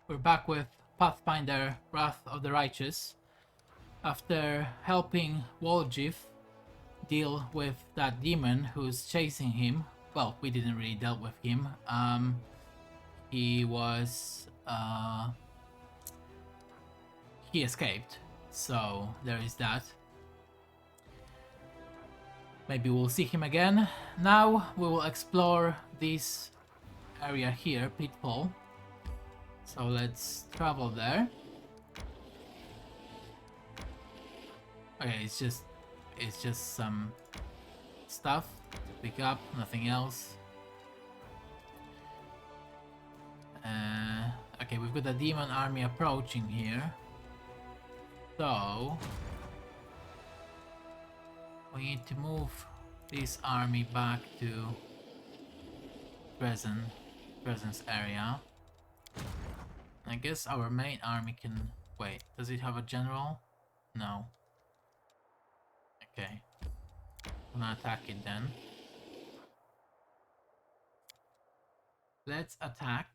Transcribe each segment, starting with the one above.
We're back with Pathfinder Wrath of the Righteous. After helping Woljif deal with that demon who's chasing him, well, we didn't really deal with him. He was... he escaped, so there is that. Maybe we'll see him again. Now we will explore this area here, Pitfall. So let's travel there. Okay, it's just some stuff to pick up, nothing else. Okay, we've got a demon army approaching here. So we need to move this army back to presence area. I guess our main army can... Wait, does it have a general? No. Okay. I'm gonna attack it then. Let's attack.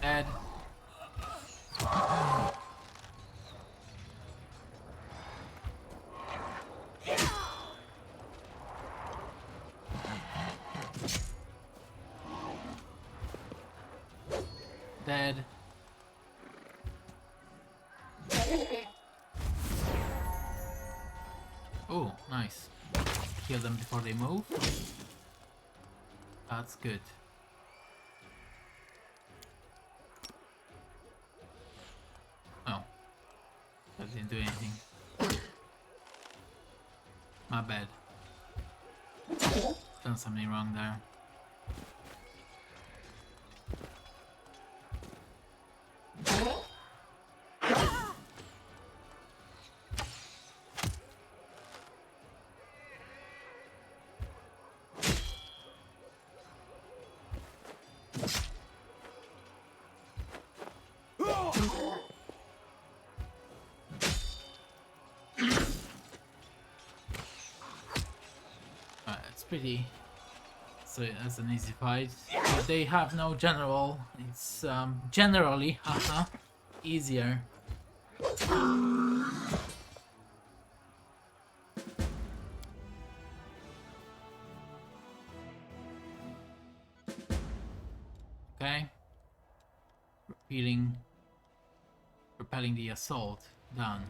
Dead. Dead. Oh, nice. Kill them before they move. That's good. Oh. That didn't do anything. My bad. Done something wrong there. Pretty, so that's an easy fight. If they have no general, it's generally easier. Okay, repelling the assault, done.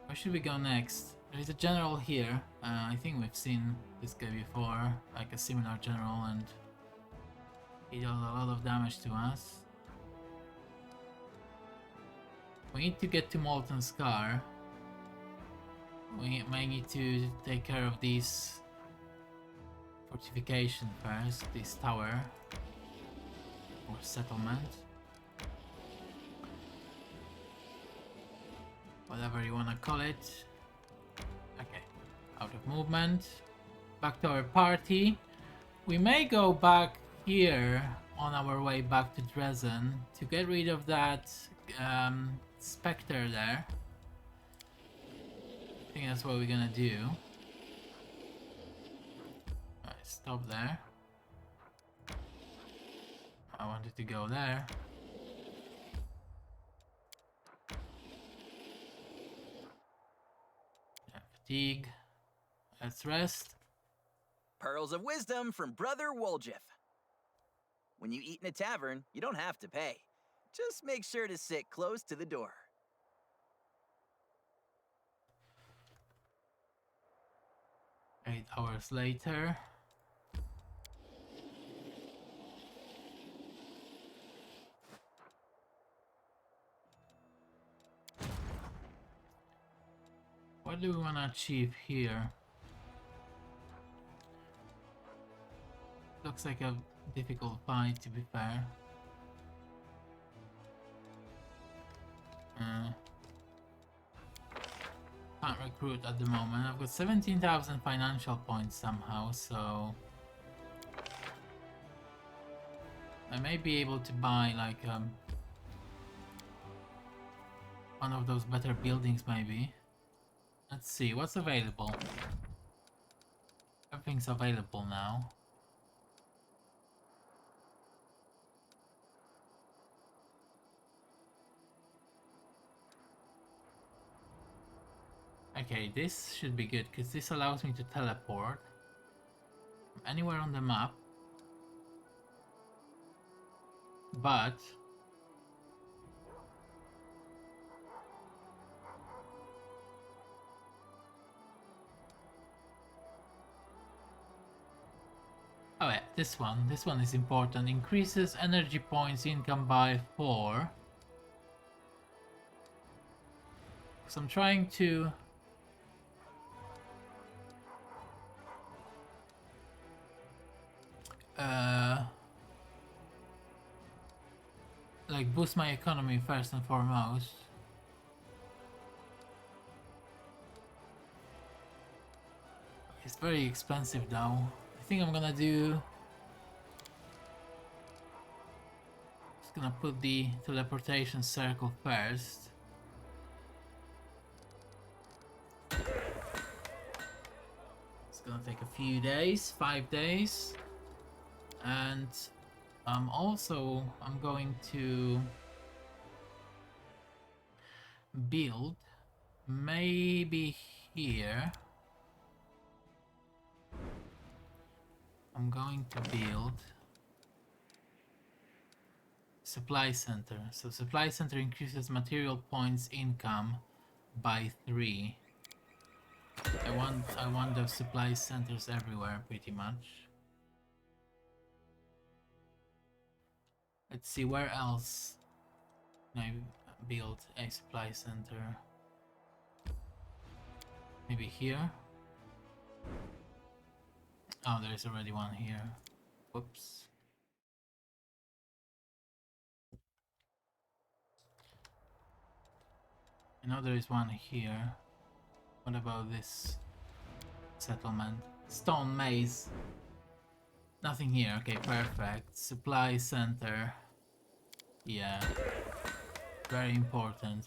Where should we go next? There's a general here. I think we've seen this guy before, like a similar general, and he does a lot of damage to us. We need to get to Molten Scar. We might need to take care of this fortification first, this tower or settlement. Whatever you want to call it. Okay, out of movement. Back to our party. We may go back here on our way back to Dresden to get rid of that specter there. I think that's what we're gonna do. Alright, stop there. I wanted to go there. Fatigue. Let's rest. Pearls of wisdom from Brother Woljif. When you eat in a tavern, you don't have to pay. Just make sure to sit close to the door. Eight hours later. What do we want to achieve here? Looks like a difficult fight, to be fair. Can't recruit at the moment. I've got 17,000 financial points somehow, so I may be able to buy like one of those better buildings maybe. Let's see, what's available? Everything's available now. Okay, this should be good because this allows me to teleport from anywhere on the map. But oh yeah, this one is important. Increases energy points income by 4. So I'm trying to like boost my economy first and foremost. It's very expensive though. I think I'm gonna do... Just gonna put the teleportation circle first. It's gonna take a few days, 5 days. And also I'm going to build maybe here. I'm going to build supply center. So supply center increases material points income by 3. I want those supply centers everywhere pretty much. Let's see, where else can I build a supply center? Maybe here? Oh, there's already one here. Whoops. I know there is one here. What about this settlement? Stone maze. Nothing here. Okay, perfect. Supply center. Yeah. Very important.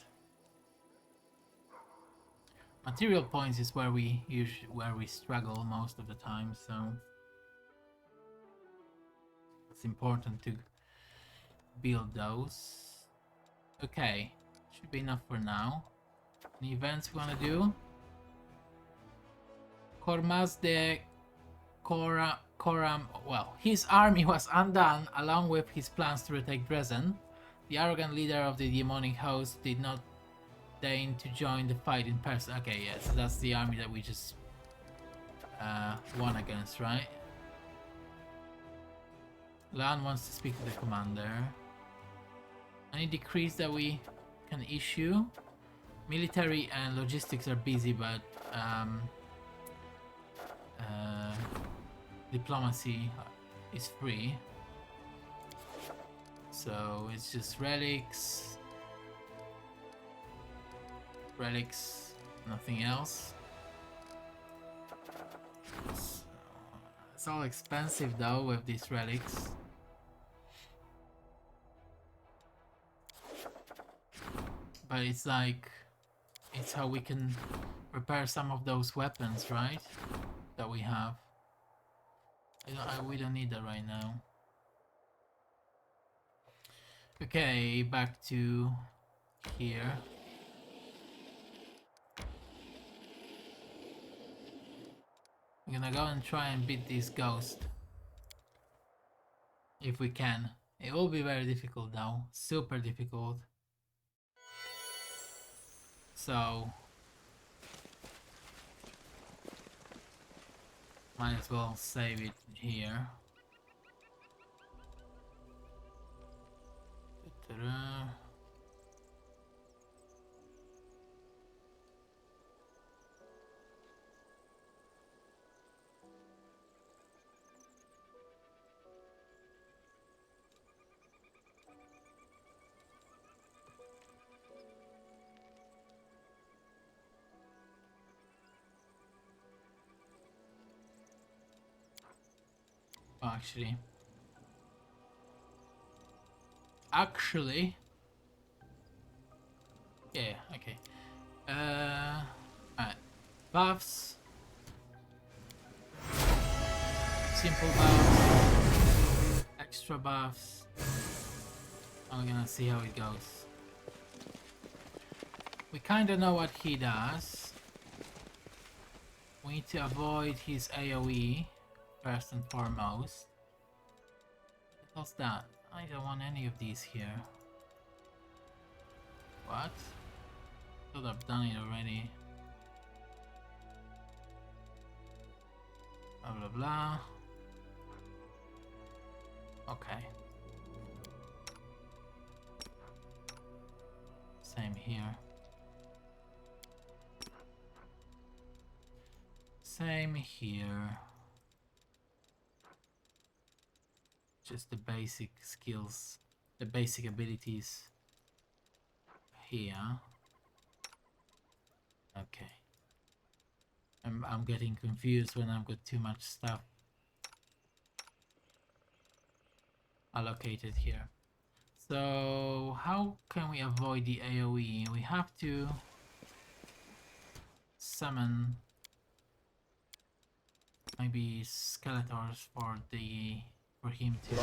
Material points is where we struggle most of the time, so it's important to build those. Okay, should be enough for now. Any events we wanna do? Kormas de Koram, well, his army was undone along with his plans to retake Dresden. The arrogant leader of the demonic host did not deign to join the fight in person. Okay, yeah, so that's the army that we just won against, right? Lan wants to speak to the commander. Any decrees that we can issue? Military and logistics are busy, but diplomacy is free. So it's just relics, nothing else. It's all expensive though with these relics. But it's like, it's how we can repair some of those weapons, right? That we have. We don't need that right now. Okay, back to here. We're gonna go and try and beat this ghost. If we can. It will be very difficult though. Super difficult. So might as well save it here. Ta-da. Oh, actually, Yeah, okay. Alright. Buffs. Simple buffs. Extra buffs. I'm gonna see how it goes. We kinda know what he does. We need to avoid his AoE first and foremost. What's that? I don't want any of these here. What? Thought I've done it already. Blah blah blah. Okay. Same here. Same here. Just the basic skills, the basic abilities here. Okay. I'm getting confused when I've got too much stuff allocated here. So how can we avoid the AoE? We have to summon maybe Skeletors for him to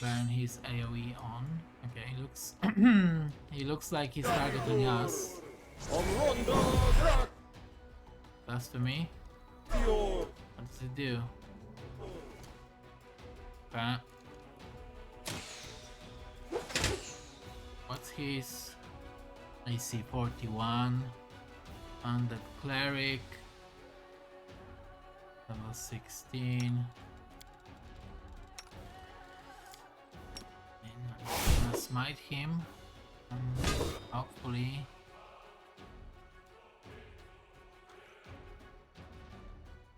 burn his AoE on. Okay, he looks like he's targeting us. Blasphemy. What does it do? Okay. What's his AC 41? And the cleric. Level 16. And I'm gonna smite him. Hopefully.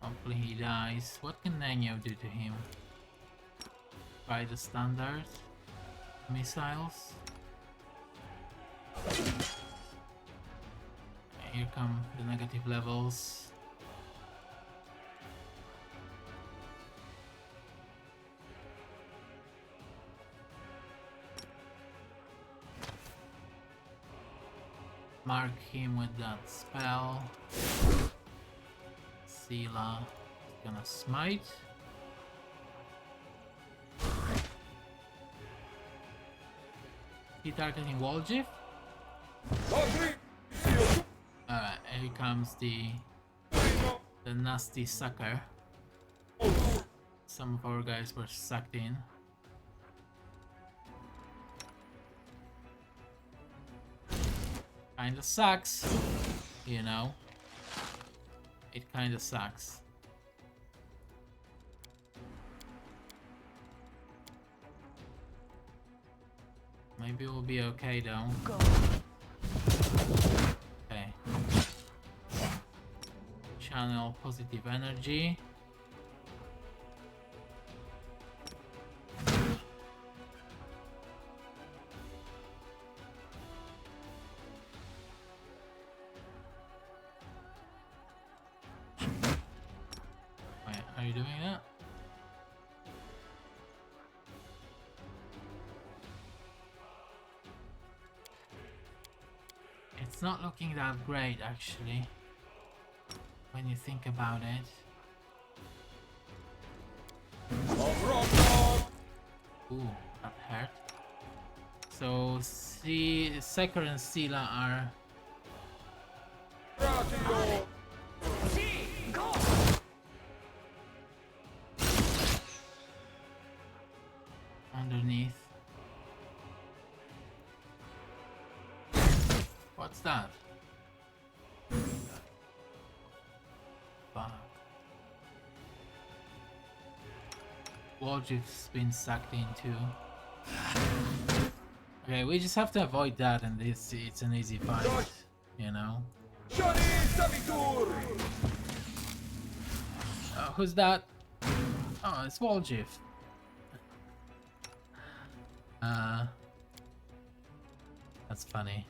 Hopefully he dies. What can Nanyo do to him? Try the standard missiles. Here come the negative levels. Mark him with that spell. Sela is gonna smite. He targeting Woljif? Alright, here comes the nasty sucker. Some of our guys were sucked in. Kinda sucks, you know. It kinda sucks. Maybe we'll be okay though. Okay. Channel positive energy. Wait, are you doing that? It's not looking that great actually, when you think about it. Ooh, that hurt. So Sekar and Sela are underneath. What's that? Fuck. Woljif's been sucked in too. Okay, we just have to avoid that and it's an easy fight, you know? Who's that? Oh, it's Woljif. That's funny.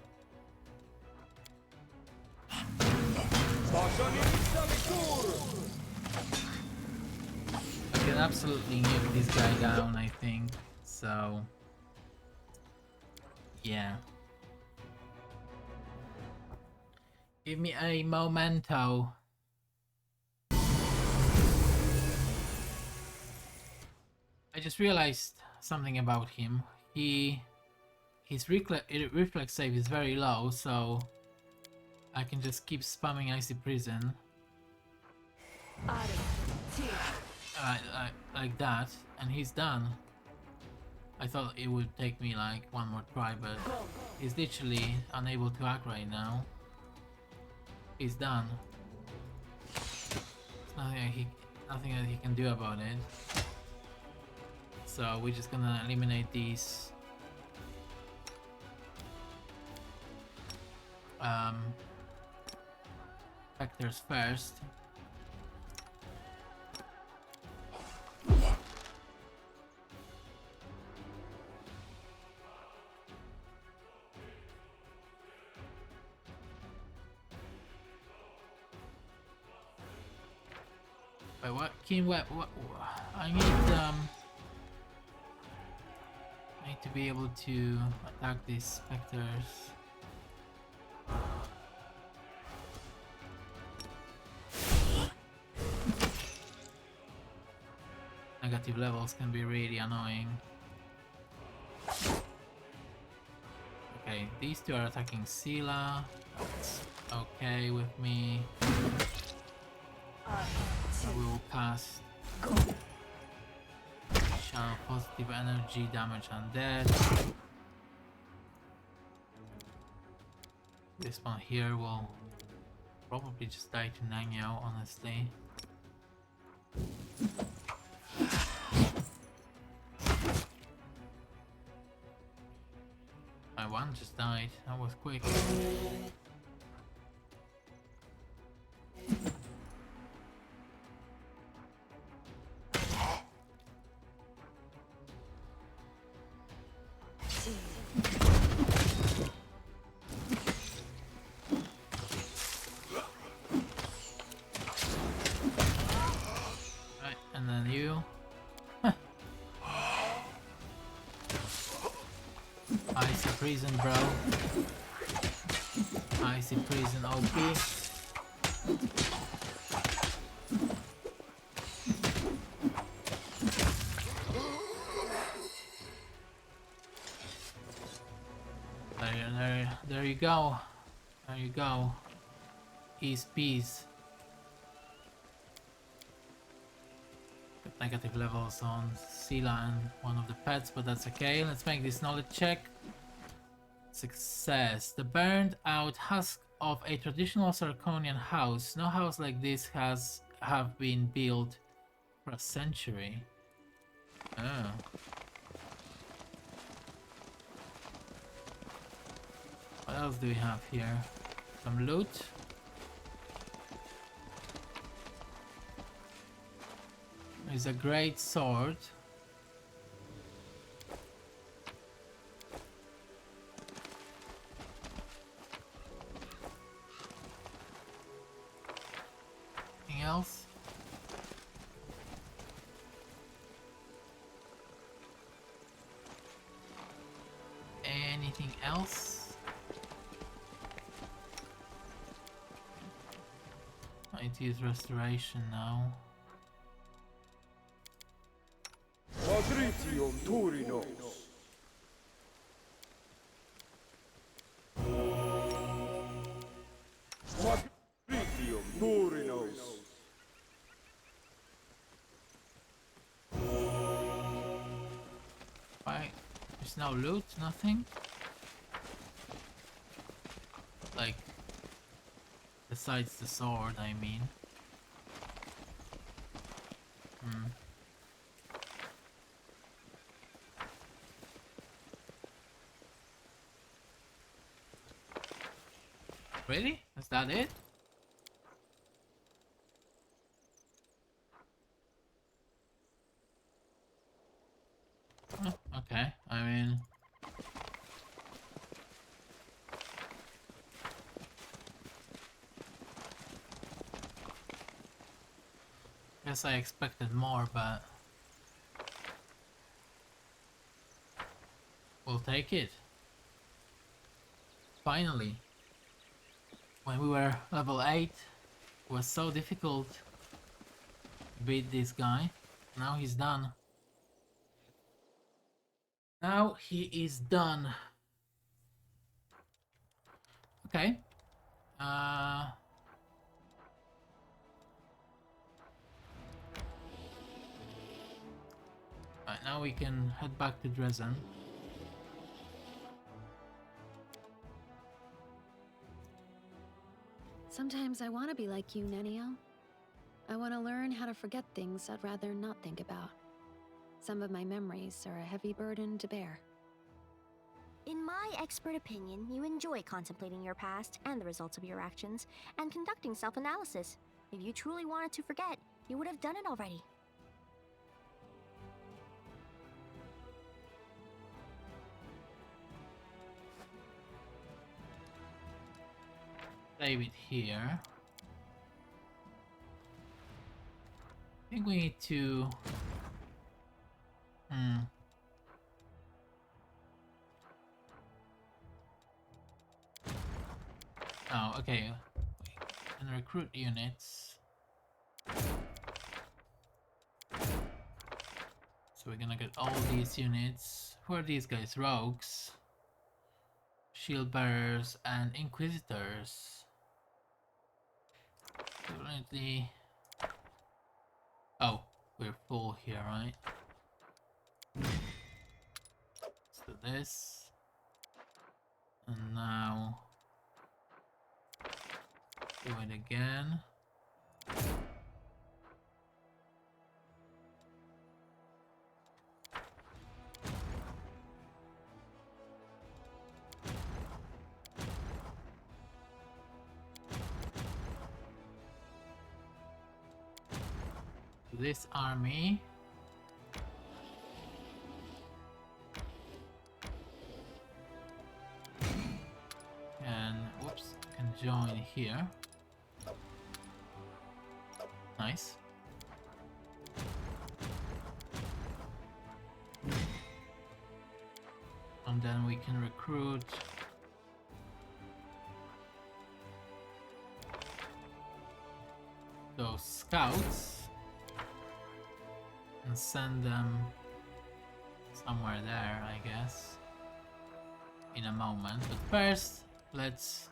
I can absolutely nuke this guy down, I think. So, yeah. Give me a memento. I just realized something about him. His reflex save is very low, so I can just keep spamming Icy Prison. Like that, and he's done. I thought it would take me like one more try, but he's literally unable to act right now. He's done. There's nothing that he can do about it. So we're just gonna eliminate these vectors first. Wait, what? What? I need to be able to attack these specters. Negative levels can be really annoying. Okay, these two are attacking Sela. That's okay with me. We will cast Channel Positive Energy, damage undead. This one here will probably just die to Nanyao, honestly. My one just died, that was quick. Icy Prison, bro. Icy Prison OP. There you go. There you go. Ease peas. Negative levels on Sela and one of the pets, but that's okay. Let's make this knowledge check. Success. The burned out husk of a traditional Sarkonian house. No house like this have been built for a century. Oh. What else do we have here? Some loot. There's a great sword. Anything else? Anything else? I need to use restoration now. Patricium Turinos. Patricium Turinos. Why? There's no loot, nothing? Like, besides the sword, I mean. Really? Is that it? Oh, okay, I mean... Guess I expected more, but... We'll take it. Finally. when we were level 8, it was so difficult to beat this guy. Now he's done. Now he is done. Okay. Right, now we can head back to Dresden. Sometimes I want to be like you, Nenio. I want to learn how to forget things I'd rather not think about. Some of my memories are a heavy burden to bear. In my expert opinion, you enjoy contemplating your past and the results of your actions, and conducting self-analysis. If you truly wanted to forget, you would have done it already. Save it here. I think we need to... Oh, okay. We can recruit units. So we're gonna get all these units. Who are these guys? Rogues, shield bearers, and inquisitors. Definitely. Oh, we're full here, right? Let's do this. And now do it again. This army. And whoops, can join here. Nice. And then we can recruit those scouts and send them somewhere there, I guess, in a moment. But first, let's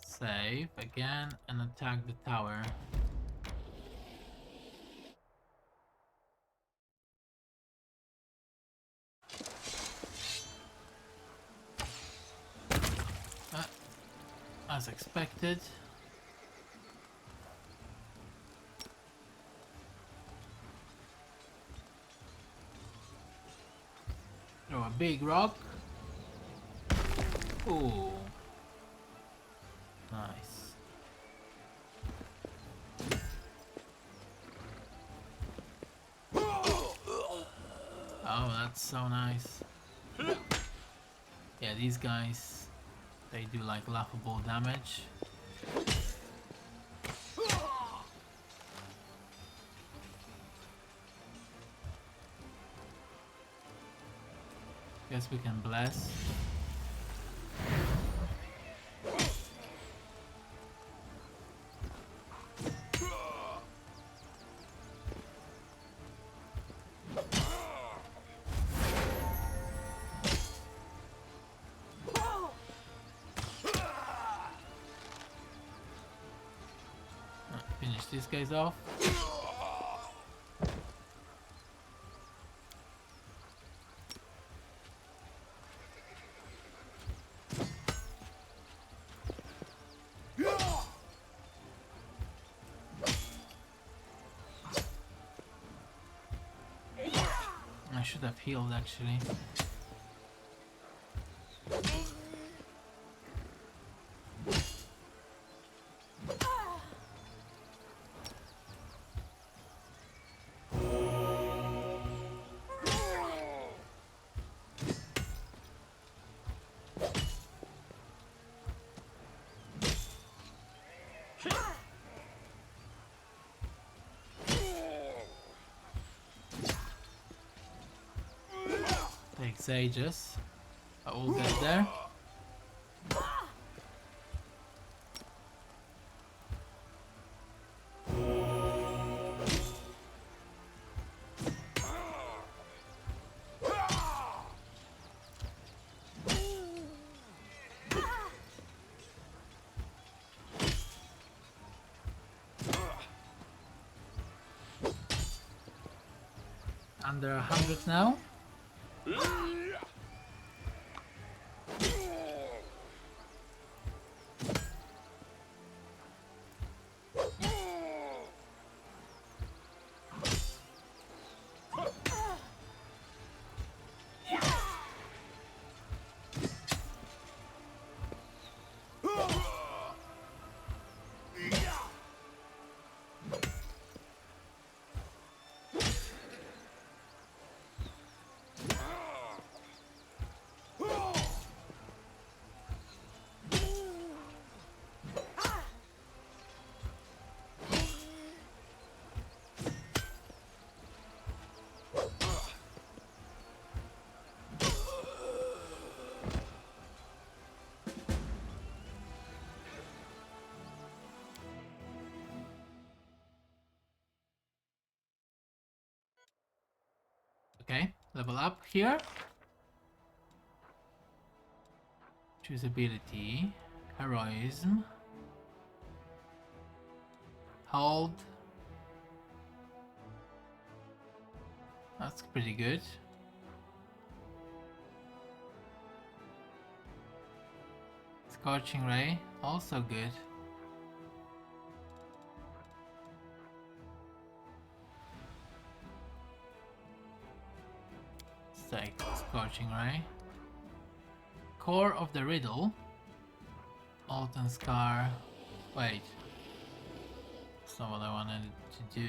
save again and attack the tower. As expected. Throw a big rock. Ooh. Nice. Oh, that's so nice. Yeah, these guys, they do like laughable damage. Guess we can bless. Finish these guys off. I should have healed actually. Takes ages, but we'll get there. under 100 now. Okay, level up here. Choose ability, heroism, hold. That's pretty good. Scorching ray, also good. Let's take scorching ray. Core of the riddle. Molten scar. Wait. That's not what I wanted to do.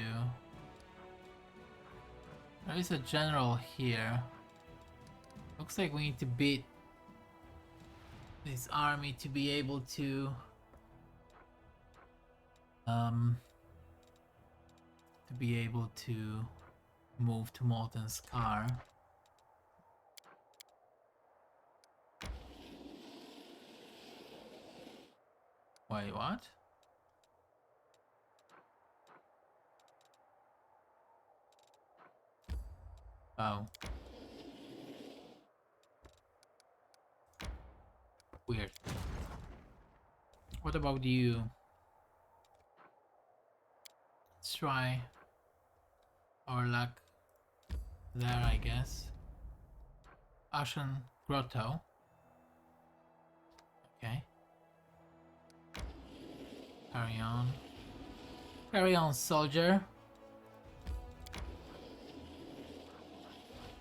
There is a general here. Looks like we need to beat this army to be able to move to Molten Scar. Wait, what? Oh. Weird. What about you? Let's try our luck there, I guess. Ashen Grotto. Okay. Carry on. Carry on, soldier.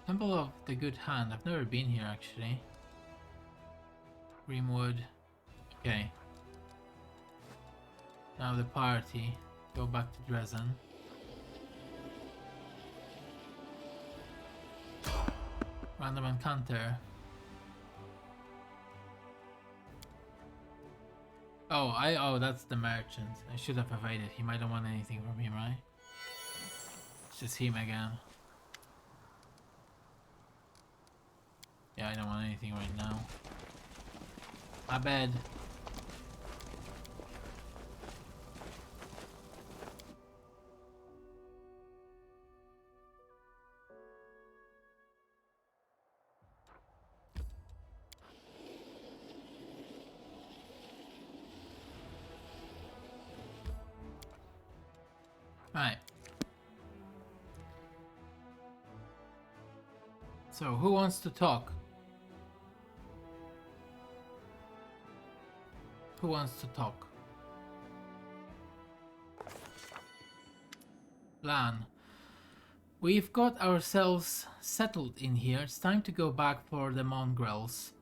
Temple of the Good Hand. I've never been here, actually. Grimwood. Okay. Now the party. Go back to Dresden. Random encounter. Oh, that's the merchant. I should have evaded. He might not want anything from him, right? It's just him again. Yeah, I don't want anything right now. My bad. Right. So, who wants to talk? Who wants to talk? Plan. We've got ourselves settled in here. It's time to go back for the mongrels.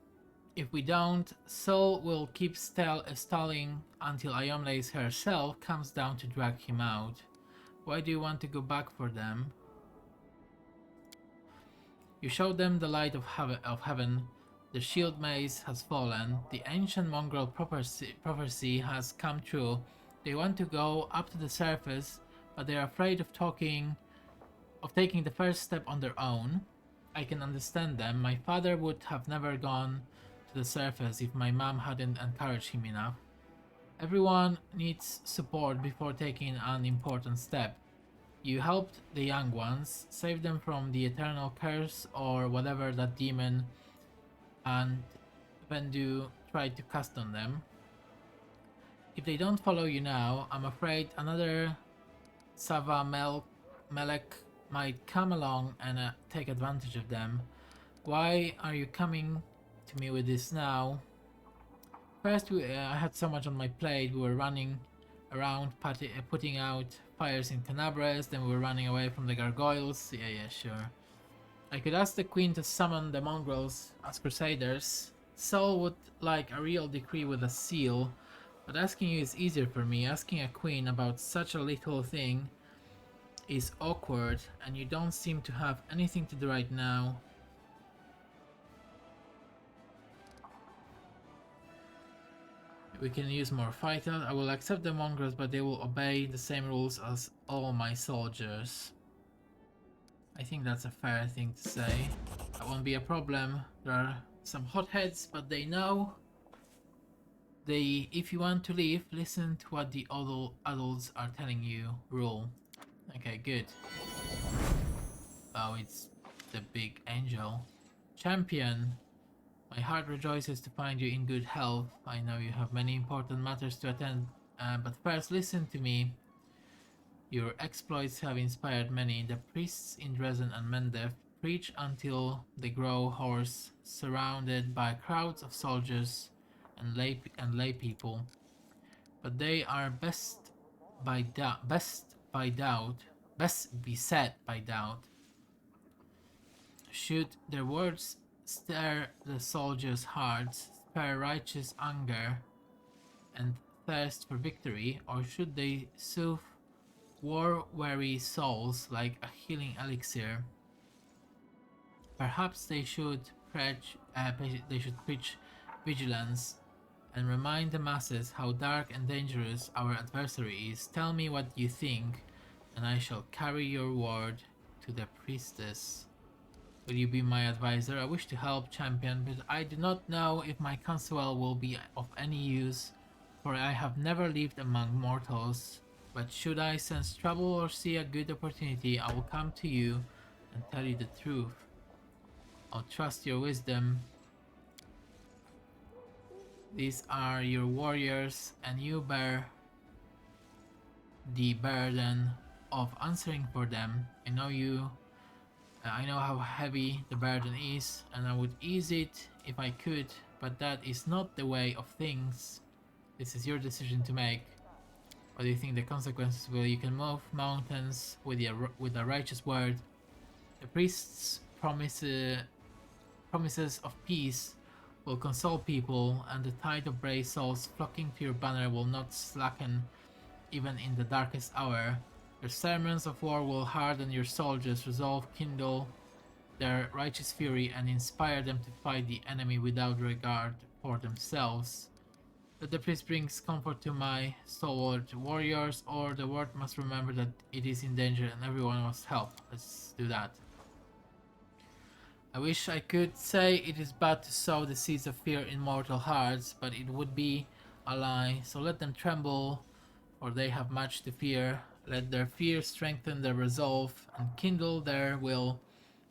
If we don't, Sol will keep stalling until Iomlace herself comes down to drag him out. Why do you want to go back for them? You showed them the light of heaven. The shield maze has fallen. The ancient mongrel prophecy has come true. They want to go up to the surface, but they are afraid of taking the first step on their own. I can understand them. My father would have never gone to the surface if my mom hadn't encouraged him enough. Everyone needs support before taking an important step. You helped the young ones, saved them from the eternal curse or whatever that demon and Vendu tried to cast on them. If they don't follow you now, I'm afraid another Sava Melek might come along and take advantage of them. Why are you coming to me with this now? First, I had so much on my plate. We were running around, putting out fires in Canabres, then we were running away from the gargoyles. Yeah, sure. I could ask the queen to summon the mongrels as crusaders. Saul would like a real decree with a seal, but asking you is easier for me. Asking a queen about such a little thing is awkward, and you don't seem to have anything to do right now. We can use more fighters. I will accept the mongrels, but they will obey the same rules as all my soldiers. I think that's a fair thing to say. That won't be a problem. There are some hotheads, but they know. If you want to leave, listen to what the adults are telling you. Rule. Okay, good. Oh, it's the big angel. Champion. My heart rejoices to find you in good health. I know you have many important matters to attend, but first listen to me. Your exploits have inspired many. The priests in Dresden and Mendev preach until they grow hoarse, surrounded by crowds of soldiers and lay people. But they are best beset by doubt. Should their words stir the soldiers' hearts, spur righteous anger and thirst for victory, or should they soothe war-weary souls like a healing elixir? Perhaps they should preach vigilance and remind the masses how dark and dangerous our adversary is. Tell me what you think, and I shall carry your word to the priestess. Will you be my advisor? I wish to help, champion, but I do not know if my counsel will be of any use, for I have never lived among mortals. But should I sense trouble or see a good opportunity, I will come to you and tell you the truth. I'll trust your wisdom. These are your warriors, and you bear the burden of answering for them. I know how heavy the burden is, and I would ease it if I could, but that is not the way of things. This is your decision to make. What do you think the consequences will? You can move mountains with a righteous word. The priest's promises of peace will console people, and the tide of brave souls flocking to your banner will not slacken even in the darkest hour. Your sermons of war will harden your soldiers' resolve, kindle their righteous fury, and inspire them to fight the enemy without regard for themselves. Let the priest brings comfort to my stalwart warriors, or the world must remember that it is in danger and everyone must help. Let's do that. I wish I could say it is bad to sow the seeds of fear in mortal hearts, but it would be a lie. So let them tremble, for they have much to fear. Let their fear strengthen their resolve and kindle their will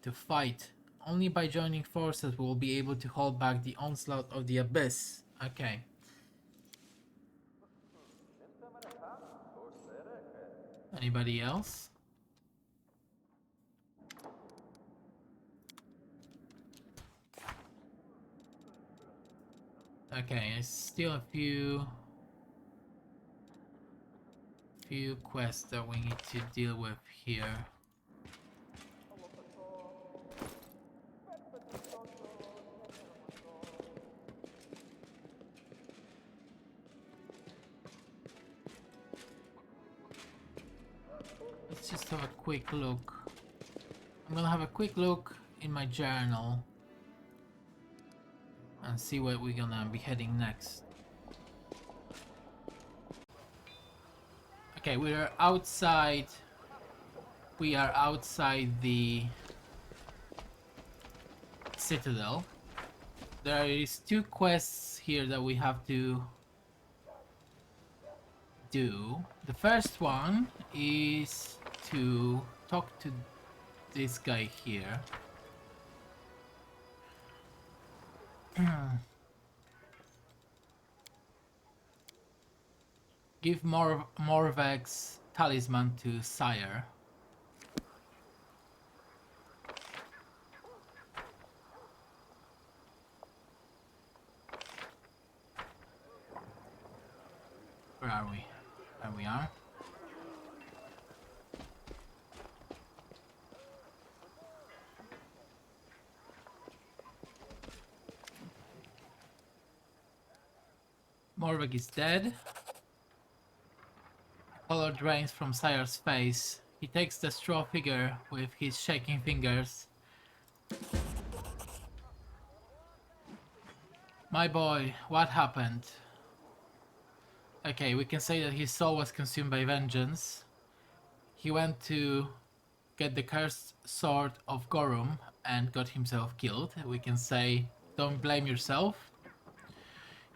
to fight. Only by joining forces will be able to hold back the onslaught of the abyss. Okay. Anybody else? Okay, I still a few quests that we need to deal with here. Let's just have a quick look. I'm gonna have a quick look in my journal and see where we're gonna be heading next. Okay, we are outside. We are outside the citadel. There is 2 quests here that we have to do. The first one is to talk to this guy here. Give Morvek's talisman to Sire. Where are we? There we are. Morvek is dead. Color drains from Sire's face. He takes the straw figure with his shaking fingers. My boy, what happened? Okay, we can say that his soul was consumed by vengeance. He went to get the cursed sword of Gorum and got himself killed. We can say, don't blame yourself.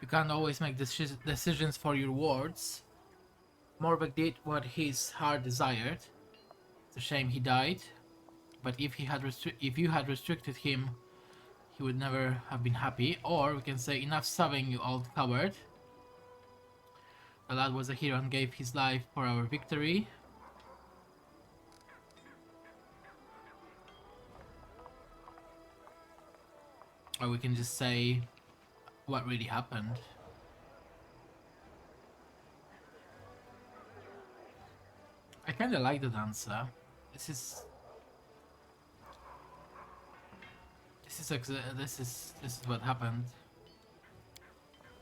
You can't always make decisions for your words. Morvek did what his heart desired. It's a shame he died, but if you had restricted him, he would never have been happy. Or we can say, enough sobbing, you old coward. The lad was a hero and gave his life for our victory. Or we can just say what really happened. I kinda like that answer. This is what happened.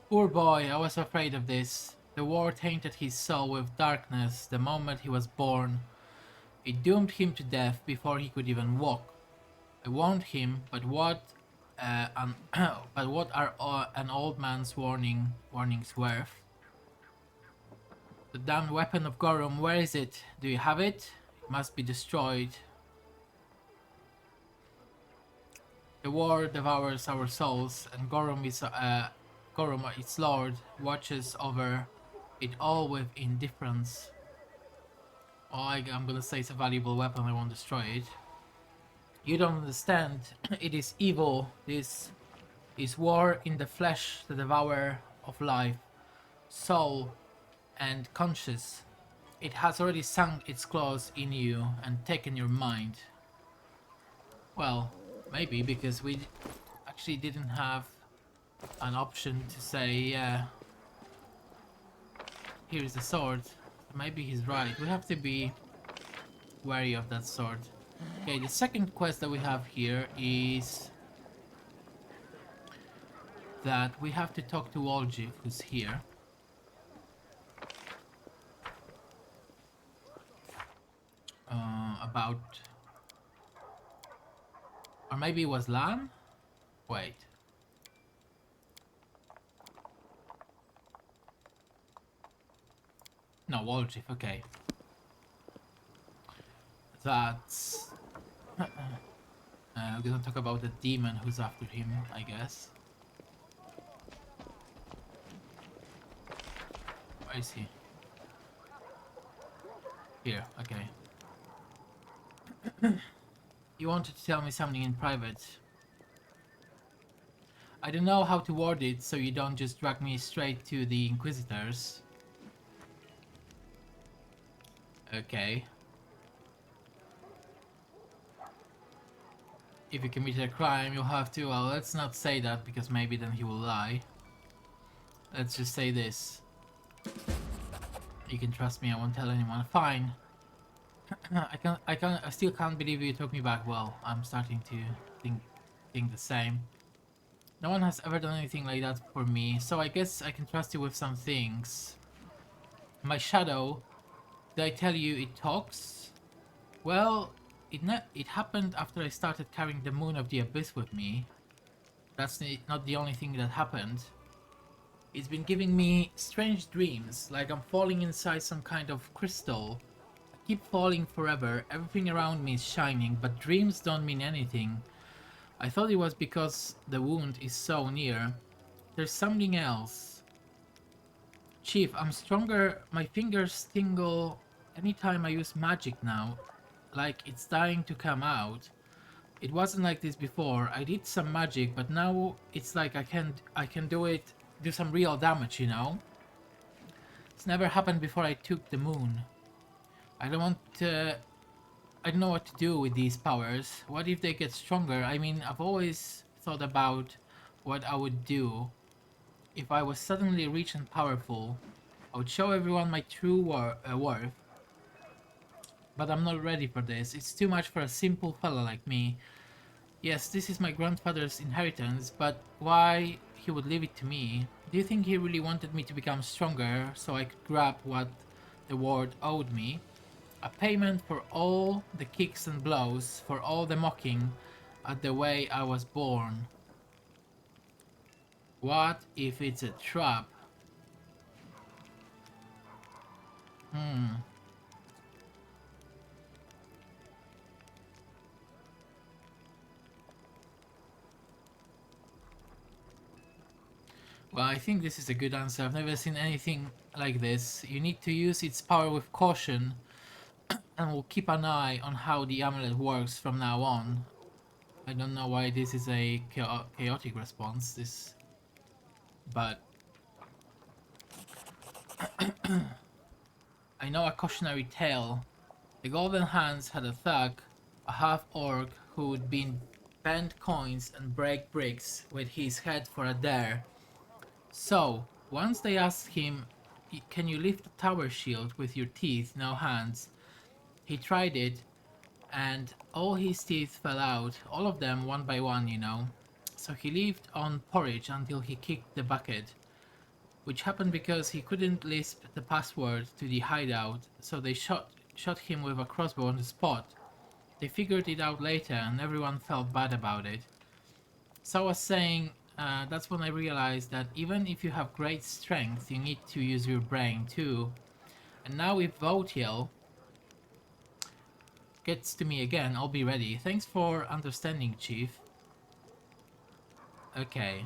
Poor boy, I was afraid of this. The war tainted his soul with darkness the moment he was born. It doomed him to death before he could even walk. I warned him, but what but what are an old man's warnings worth? The damned weapon of Gorum, where is it? Do you have it? It must be destroyed. The war devours our souls, and Gorum, its lord, watches over it all with indifference. Oh, I'm gonna say it's a valuable weapon, I won't destroy it. You don't understand. It is evil. This is war in the flesh, the devourer of life, soul, and conscience. It has already sunk its claws in you and taken your mind. Well, maybe because we actually didn't have an option to say, yeah, here's the sword. Maybe he's right. We have to be wary of that sword. Okay, the second quest that we have here is that we have to talk to Woljif, who's here. About... Or maybe it was Lan? Wait. No, Woljif, okay. That's... we're gonna talk about the demon who's after him, I guess. Where is he? Here, okay. You wanted to tell me something in private. I don't know how to word it so you don't just drag me straight to the Inquisitors. Okay. If you committed a crime, you'll have to... Well, let's not say that, because maybe then he will lie. Let's just say this. You can trust me, I won't tell anyone. Fine. I still can't believe you took me back. Well, I'm starting to think the same. No one has ever done anything like that for me, so I guess I can trust you with some things. My shadow, did I tell you it talks? Well, it happened after I started carrying the Moon of the Abyss with me. That's not the only thing that happened. It's been giving me strange dreams, like I'm falling inside some kind of crystal. I keep falling forever, everything around me is shining, but dreams don't mean anything. I thought it was because the wound is so near. There's something else. Chief, I'm stronger, my fingers tingle anytime I use magic now. Like it's dying to come out. It wasn't like this before. I did some magic, but now it's like I can do some real damage, you know? It's never happened before I took the moon. I don't know what to do with these powers. What if they get stronger? I mean, I've always thought about what I would do if I was suddenly rich and powerful. I would show everyone my true worth. But I'm not ready for this. It's too much for a simple fella like me. Yes, this is my grandfather's inheritance, but why he would leave it to me? Do you think he really wanted me to become stronger so I could grab what the world owed me? A payment for all the kicks and blows, for all the mocking at the way I was born. What if it's a trap? Hmm. Well, I think this is a good answer. I've never seen anything like this. You need to use its power with caution, and we'll keep an eye on how the amulet works from now on. I don't know why this is a chaotic response, but I know a cautionary tale. The Golden Hands had a thug, a half-orc who would bend coins and break bricks with his head for a dare. So, once they asked him, can you lift a tower shield with your teeth, no hands? He tried it, and all his teeth fell out, all of them one by one, you know. So he lived on porridge until he kicked the bucket, which happened because he couldn't lisp the password to the hideout, so they shot him with a crossbow on the spot. They figured it out later and everyone felt bad about it. So I was saying, that's when I realized that even if you have great strength, you need to use your brain too. And now if Votiel gets to me again, I'll be ready. Thanks for understanding, Chief. Okay.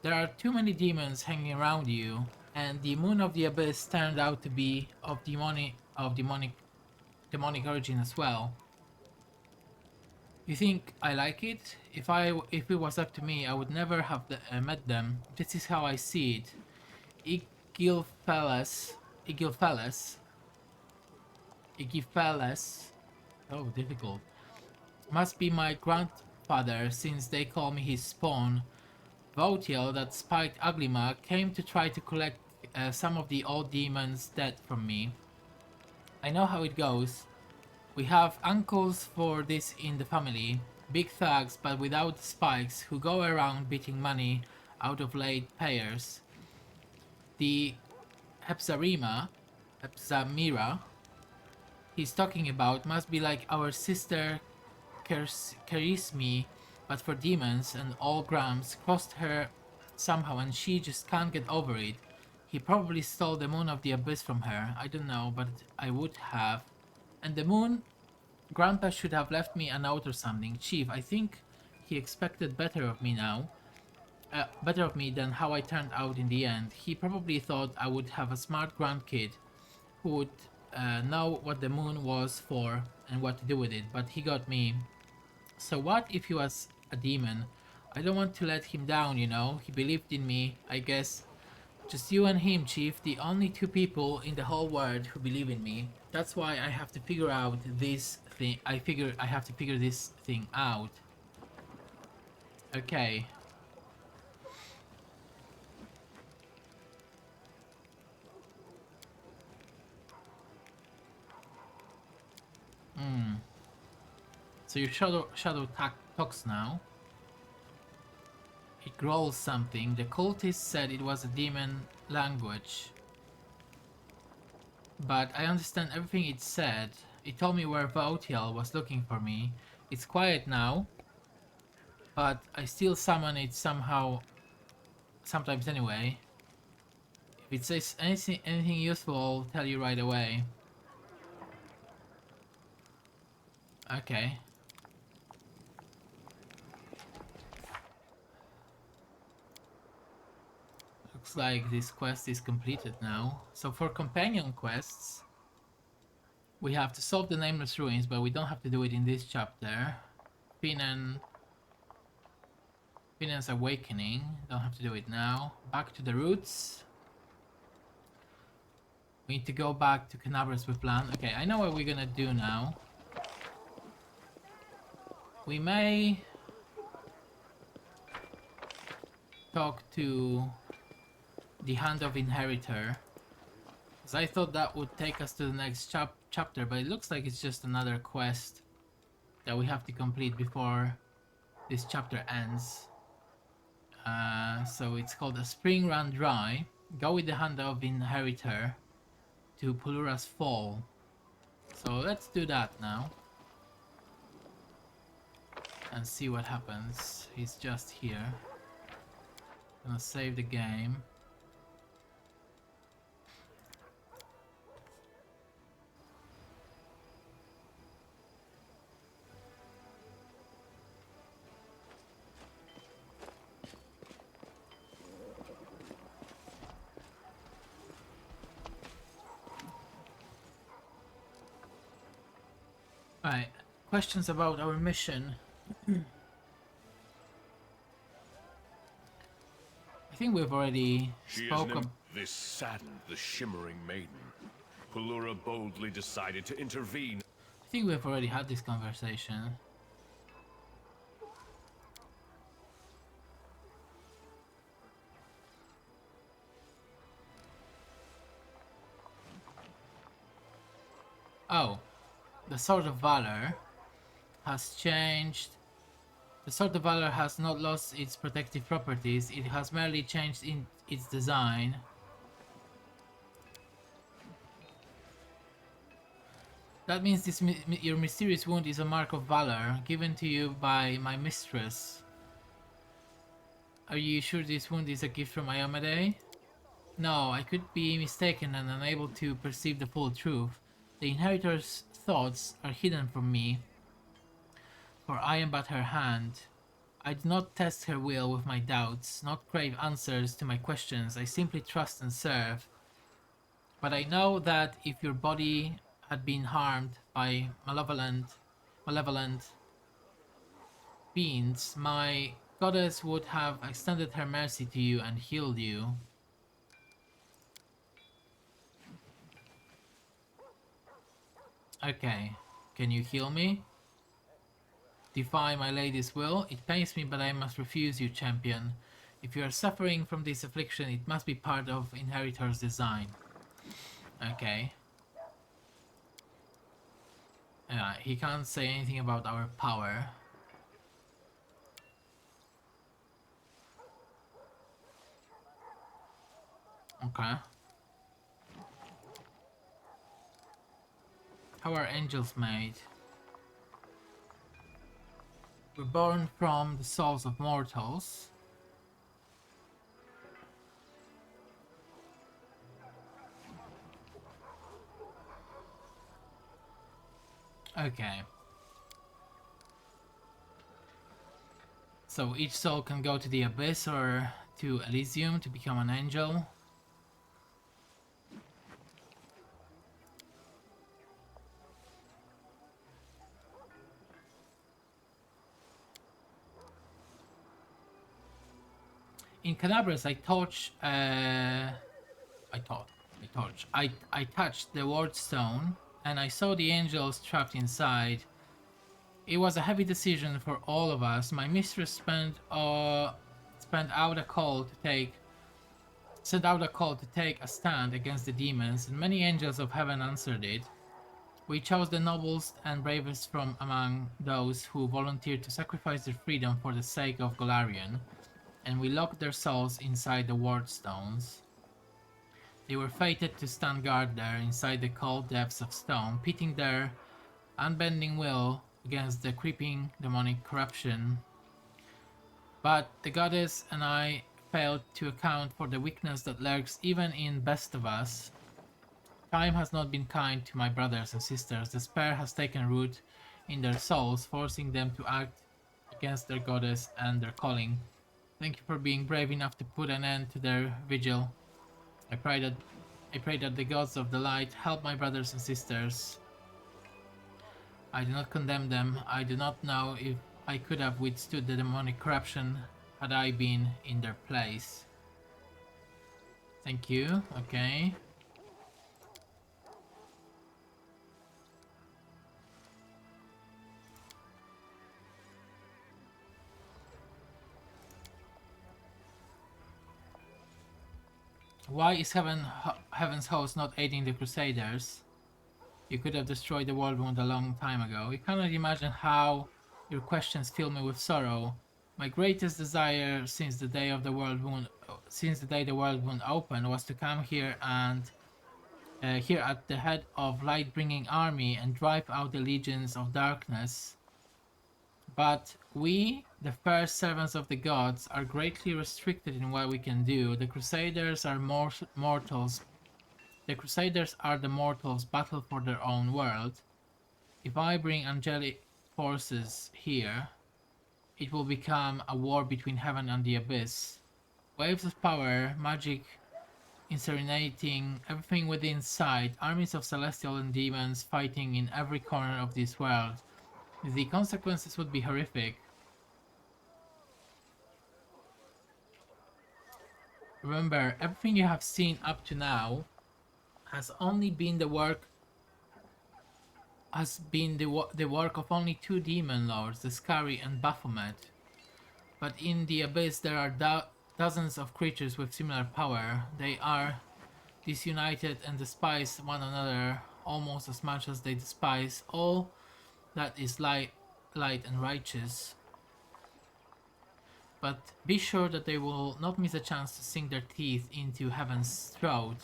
There are too many demons hanging around you, and the Moon of the Abyss turned out to be of demonic origin as well. You think I like it? If it was up to me, I would never have met them. This is how I see it. Igilfelas, Igilfelas, Igilfelas. Oh, difficult. Must be my grandfather, since they call me his spawn. Votiel, that spiked Uglima, came to try to collect some of the old demons dead from me. I know how it goes. We have uncles for this in the family, big thugs but without spikes, who go around beating money out of late payers. The Hepzamira he's talking about must be like our sister Charisme, but for demons, and all Grams crossed her somehow and she just can't get over it. He probably stole the Moon of the Abyss from her. I don't know, but I would have. And the moon, Grandpa should have left me a note or something. Chief, I think he expected better of me now. Better of me than how I turned out in the end. He probably thought I would have a smart grandkid who would know what the moon was for and what to do with it, but he got me. So what if he was a demon? I don't want to let him down, you know. He believed in me, I guess. Just you and him, Chief, the only two people in the whole world who believe in me. That's why I have to figure out this thing. I have to figure this thing out. Okay. So your shadow talks now. It growls something. The cultist said it was a demon language. But I understand everything it said. It told me where Vautiel was looking for me. It's quiet now, but I still summon it somehow, sometimes anyway. If it says anything useful, I'll tell you right away. Okay. Looks like this quest is completed now. So for companion quests, we have to solve the Nameless Ruins, but we don't have to do it in this chapter. Finan's Awakening, don't have to do it now. Back to the roots. We need to go back to Canabras with plan. Okay, I know what we're gonna do now. We may talk to the Hand of Inheritor. Because I thought that would take us to the next chapter, but it looks like it's just another quest that we have to complete before this chapter ends. So it's called A Spring Run Dry. Go with the Hand of Inheritor to Pulura's Fall. So let's do that now. And see what happens. He's just here. Gonna save the game. Right, questions about our mission. I think we've already spoken. This saddened the shimmering maiden. Pulura boldly decided to intervene. I think we've already had this conversation. Oh, the Sword of Valor has changed. The Sword of Valor has not lost its protective properties, it has merely changed in its design. That means this your mysterious wound is a mark of valor, given to you by my mistress. Are you sure this wound is a gift from Ayamade? No, I could be mistaken and unable to perceive the full truth. The inheritor's thoughts are hidden from me, for I am but her hand. I do not test her will with my doubts, not crave answers to my questions, I simply trust and serve. But I know that if your body had been harmed by malevolent beings, my goddess would have extended her mercy to you and healed you. Okay, can you heal me? Defy my lady's will? It pains me, but I must refuse you, champion. If you are suffering from this affliction, it must be part of Inheritor's design. Okay. He can't say anything about our power. Okay. How are angels made? We're born from the souls of mortals. Okay. So each soul can go to the abyss or to Elysium to become an angel. In Canabras, I touched the ward stone and I saw the angels trapped inside. It was a heavy decision for all of us. My mistress sent out a call to take a stand against the demons, and many angels of heaven answered it. We chose the noblest and bravest from among those who volunteered to sacrifice their freedom for the sake of Golarion, and we locked their souls inside the ward stones. They were fated to stand guard there inside the cold depths of stone, pitting their unbending will against the creeping demonic corruption. But the goddess and I failed to account for the weakness that lurks even in best of us. Time has not been kind to my brothers and sisters. Despair has taken root in their souls, forcing them to act against their goddess and their calling. Thank you for being brave enough to put an end to their vigil. I pray that the gods of the light help my brothers and sisters. I do not condemn them. I do not know if I could have withstood the demonic corruption had I been in their place. Thank you. Okay. Why is Heaven's host not aiding the Crusaders? You could have destroyed the world wound a long time ago. You cannot imagine how your questions fill me with sorrow. My greatest desire since the day the world wound opened was to come here and here at the head of light-bringing army and drive out the legions of darkness. But we, the first servants of the gods, are greatly restricted in what we can do. The Crusaders are mortals. The Crusaders are the mortals battle for their own world. If I bring angelic forces here, it will become a war between heaven and the abyss. Waves of power, magic incinerating everything within sight, armies of celestial and demons fighting in every corner of this world. The consequences would be horrific. Remember, everything you have seen up to now has only been the work of only two demon lords, the Scary and Baphomet. But in the abyss there are dozens of creatures with similar power. They are disunited and despise one another almost as much as they despise all that is light and righteous. But be sure that they will not miss a chance to sink their teeth into heaven's throat.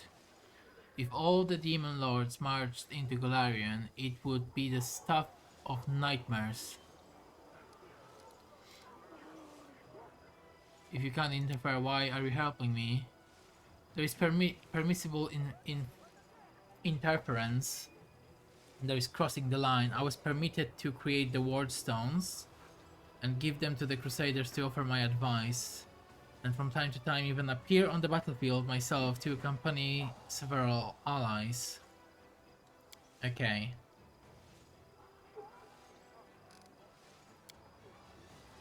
If all the demon lords marched into Golarion, it would be the stuff of nightmares. If you can't interfere, why are you helping me? There is permissible interference. There is crossing the line. I was permitted to create the ward stones and give them to the Crusaders to offer my advice, and from time to time even appear on the battlefield myself to accompany several allies. Okay.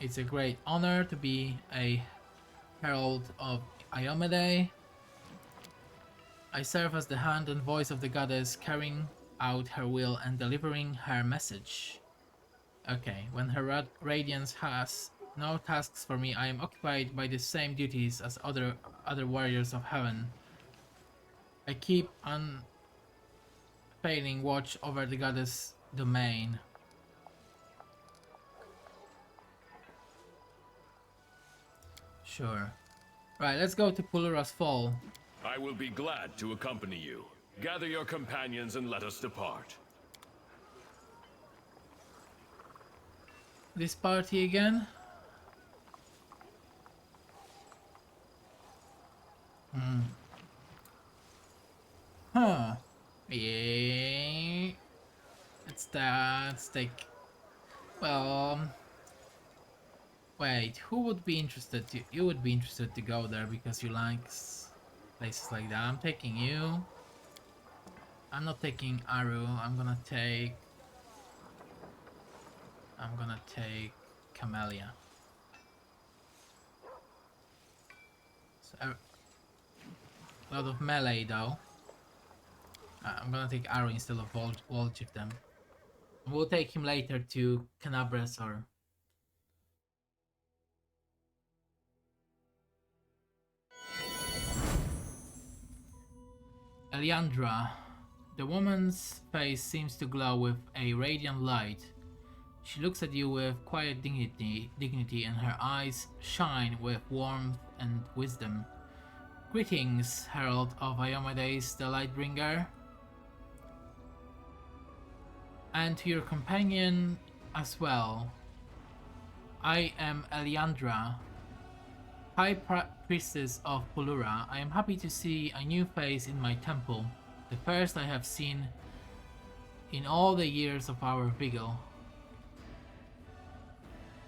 It's a great honor to be a herald of Iomede. I serve as the hand and voice of the goddess, carrying out her will and delivering her message. Okay, when her radiance has no tasks for me, I am occupied by the same duties as other warriors of heaven. I keep unfailing watch over the goddess' domain. Sure. Right, let's go to Pulura's Fall. I will be glad to accompany you. Gather your companions and let us depart. This party again? Huh. Yeah. Let's take... Well... Wait, who would be interested to... You would be interested to go there because you like places like that. I'm taking you. I'm not taking Aru. I'm gonna take Camellia. So, a lot of melee though. I'm gonna take Aru instead of Volchiv them. We'll take him later to Canabres or... Eliandra. The woman's face seems to glow with a radiant light. She looks at you with quiet dignity, and her eyes shine with warmth and wisdom. Greetings, Herald of Iomedes, the Lightbringer. And to your companion as well. I am Eliandra, High Priestess of Pulura. I am happy to see a new face in my temple, the first I have seen in all the years of our vigil.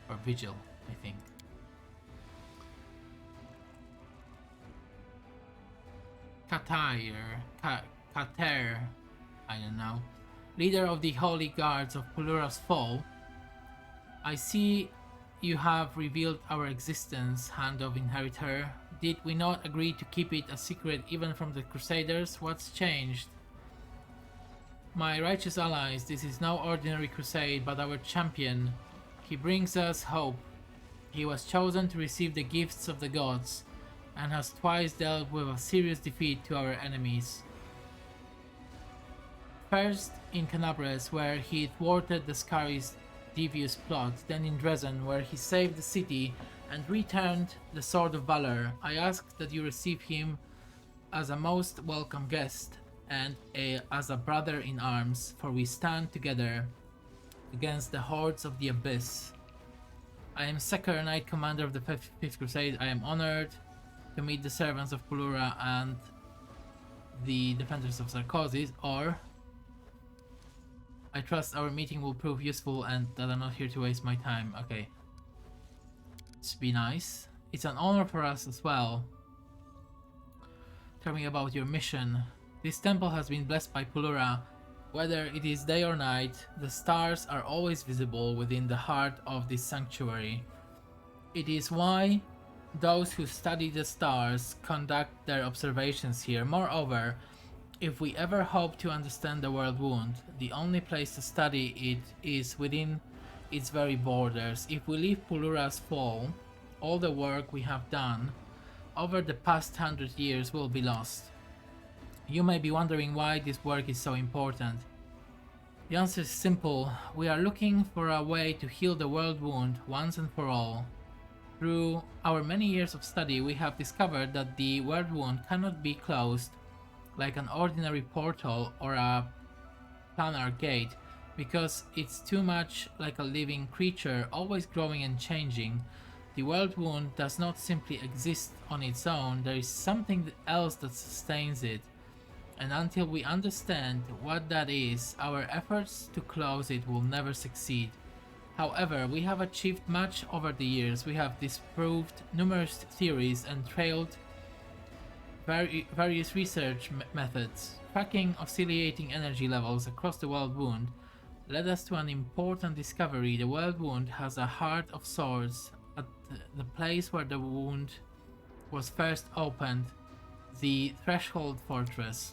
Or vigil, I think. Kater, I don't know. Leader of the Holy Guards of Pulura's Fall. I see you have revealed our existence, Hand of Inheritor. Did we not agree to keep it a secret even from the Crusaders? What's changed? My righteous allies, this is no ordinary crusade, but our champion. He brings us hope. He was chosen to receive the gifts of the gods, and has twice dealt with a serious defeat to our enemies. First in Canabres, where he thwarted the Scari's devious plot, then in Dresden, where he saved the city and returned the Sword of Valor. I ask that you receive him as a most welcome guest and as a brother in arms, for we stand together against the hordes of the Abyss. I am Seker, Knight Commander of the Fifth Crusade. I am honored to meet the servants of Pulura and the defenders of Sarkosis, or I trust our meeting will prove useful and that I'm not here to waste my time. Okay. This be nice. It's an honor for us as well. Tell me about your mission. This temple has been blessed by Pulura. Whether it is day or night, the stars are always visible within the heart of this sanctuary. It is why those who study the stars conduct their observations here. Moreover, if we ever hope to understand the world wound, the only place to study it is within its very borders. If we leave Pulura's fall, all the work we have done over the past 100 years will be lost. You may be wondering why this work is so important. The answer is simple. We are looking for a way to heal the world wound once and for all. Through our many years of study, we have discovered that the world wound cannot be closed like an ordinary portal or a planar gate, because it's too much like a living creature, always growing and changing. The world wound does not simply exist on its own, there is something else that sustains it. And until we understand what that is, our efforts to close it will never succeed. However, we have achieved much over the years. We have disproved numerous theories and trailed various research methods. Tracking oscillating energy levels across the world wound led us to an important discovery. The world wound has a heart of swords at the place where the wound was first opened, the Threshold Fortress.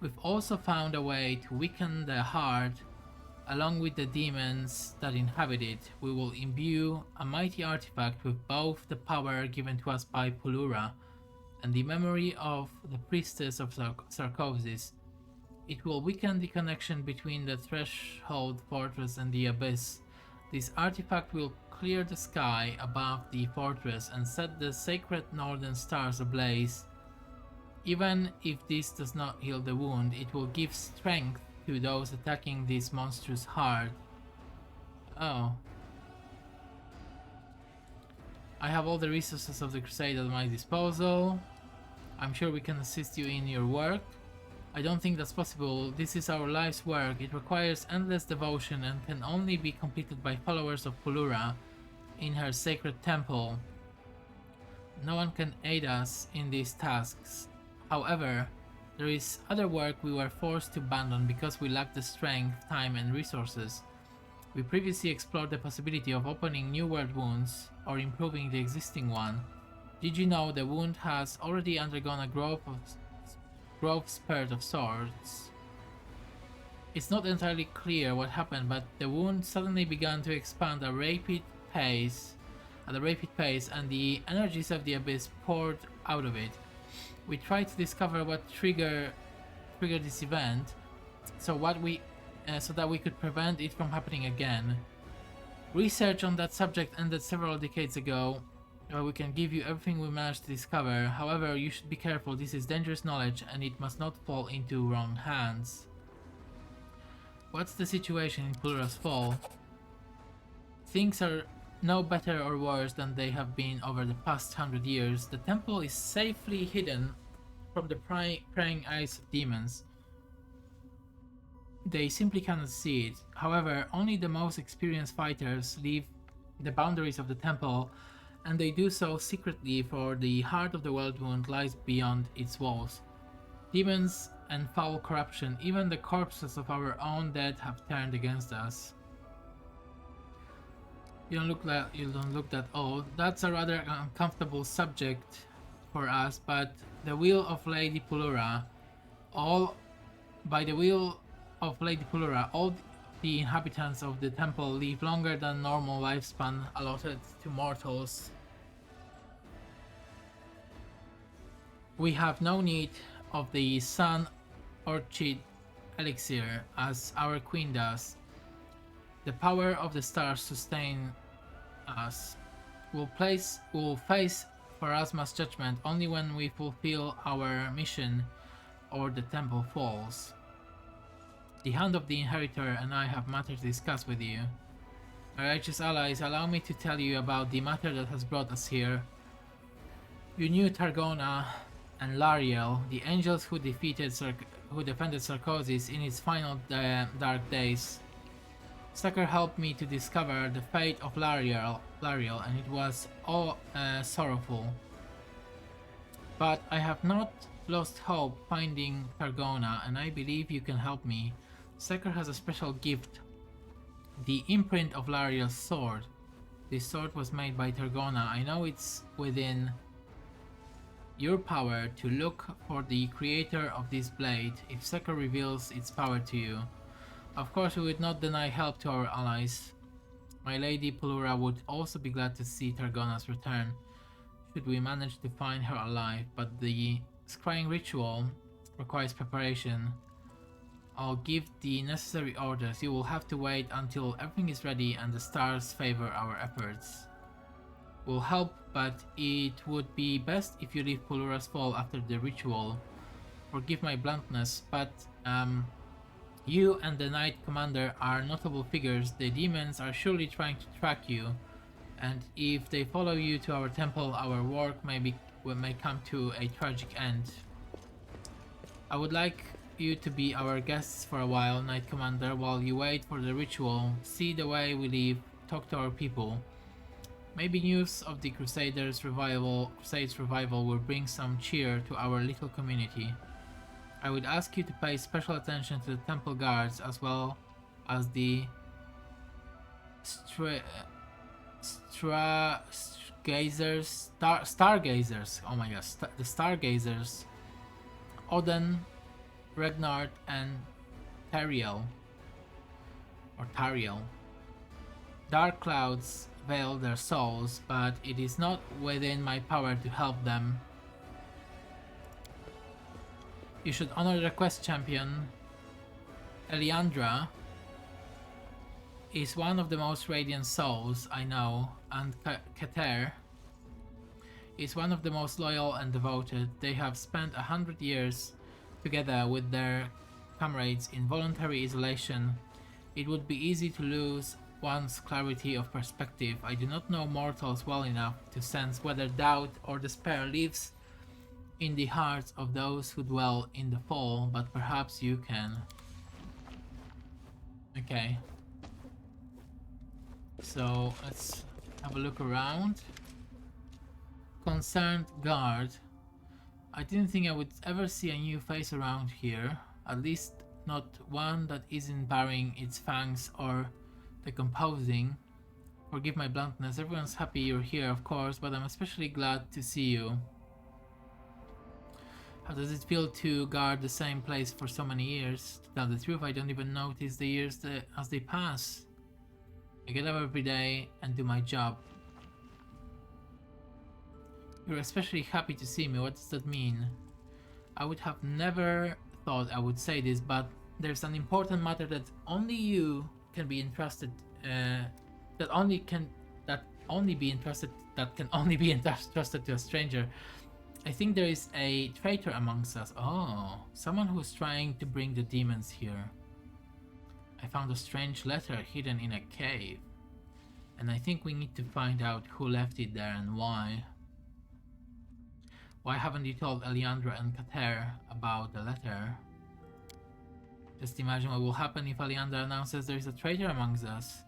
We've also found a way to weaken the heart along with the demons that inhabit it. We will imbue a mighty artifact with both the power given to us by Pulura and the memory of the priestess of Sarkosis. It will weaken the connection between the Threshold Fortress and the Abyss. This artifact will clear the sky above the fortress and set the sacred northern stars ablaze. Even if this does not heal the wound, it will give strength to those attacking this monstrous heart. Oh. I have all the resources of the Crusade at my disposal. I'm sure we can assist you in your work. I don't think that's possible. This is our life's work. It requires endless devotion and can only be completed by followers of Pulura in her sacred temple. No one can aid us in these tasks. However, there is other work we were forced to abandon because we lacked the strength, time, and resources. We previously explored the possibility of opening new world wounds or improving the existing one. Did you know the wound has already undergone a growth spurt of sorts? It's not entirely clear what happened, but the wound suddenly began to expand at a rapid pace, and the energies of the Abyss poured out of it. We tried to discover what triggered this event, so that we could prevent it from happening again. Research on that subject ended several decades ago. We can give you everything we managed to discover. However, you should be careful. This is dangerous knowledge and it must not fall into wrong hands. What's the situation in Pulura's fall? Things are no better or worse than they have been over the past 100 years. The temple is safely hidden from the prying eyes of demons. They simply cannot see it. However, only the most experienced fighters leave the boundaries of the temple, and they do so secretly, for the heart of the world wound lies beyond its walls. Demons and foul corruption, even the corpses of our own dead, have turned against us. You don't look that old. That's a rather uncomfortable subject for us, but the will of Lady Pulura, all the inhabitants of the temple live longer than normal lifespan allotted to mortals. We have no need of the Sun Orchid elixir as our queen does. The power of the stars sustain us. We'll face Pharasma's judgment only when we fulfill our mission or the temple falls. The Hand of the Inheritor and I have matters to discuss with you. My righteous allies, allow me to tell you about the matter that has brought us here. You knew Targona and Lariel, the angels who defended Sarkosis in its final dark days. Sucker helped me to discover the fate of Lariel, and it was all sorrowful. But I have not lost hope finding Targona, and I believe you can help me. Sucker has a special gift, the imprint of Lariel's sword. This sword was made by Targona. I know it's within your power to look for the creator of this blade if Sucker reveals its power to you. Of course, we would not deny help to our allies. My lady Pulura would also be glad to see Targona's return, should we manage to find her alive, but the scrying ritual requires preparation. I'll give the necessary orders. You will have to wait until everything is ready and the stars favor our efforts. We'll help, but it would be best if you leave Pulura's fall after the ritual. Forgive my bluntness, but you and the Knight Commander are notable figures. The demons are surely trying to track you, and if they follow you to our temple, our work may come to a tragic end. I would like you to be our guests for a while, Knight Commander, while you wait for the ritual. See the way we live, talk to our people. Maybe news of the Crusade's revival will bring some cheer to our little community. I would ask you to pay special attention to the temple guards as well as the stargazers. Oh my gosh, the stargazers. Odin, Regnard, and Tariel. Dark clouds veil their souls, but it is not within my power to help them. You should honor the quest champion. Eliandra is one of the most radiant souls I know, and Kater is one of the most loyal and devoted. They have spent 100 years together with their comrades in voluntary isolation. It would be easy to lose one's clarity of perspective. I do not know mortals well enough to sense whether doubt or despair lives in the hearts of those who dwell in the fall, but perhaps you can. Okay. So let's have a look around. Concerned guard. I didn't think I would ever see a new face around here. At least not one that isn't baring its fangs or decomposing. Forgive my bluntness. Everyone's happy you're here, of course, but I'm especially glad to see you. How does it feel to guard the same place for so many years? To tell the truth, I don't even notice the years as they pass. I get up every day and do my job. You're especially happy to see me. What does that mean? I would have never thought I would say this, but there's an important matter that only you can be entrusted. That can only be entrusted to a stranger. I think there is a traitor amongst us. Oh, someone who's trying to bring the demons here. I found a strange letter hidden in a cave, and I think we need to find out who left it there and why. Why haven't you told Eliandra and Kater about the letter? Just imagine what will happen if Eliandra announces there is a traitor amongst us.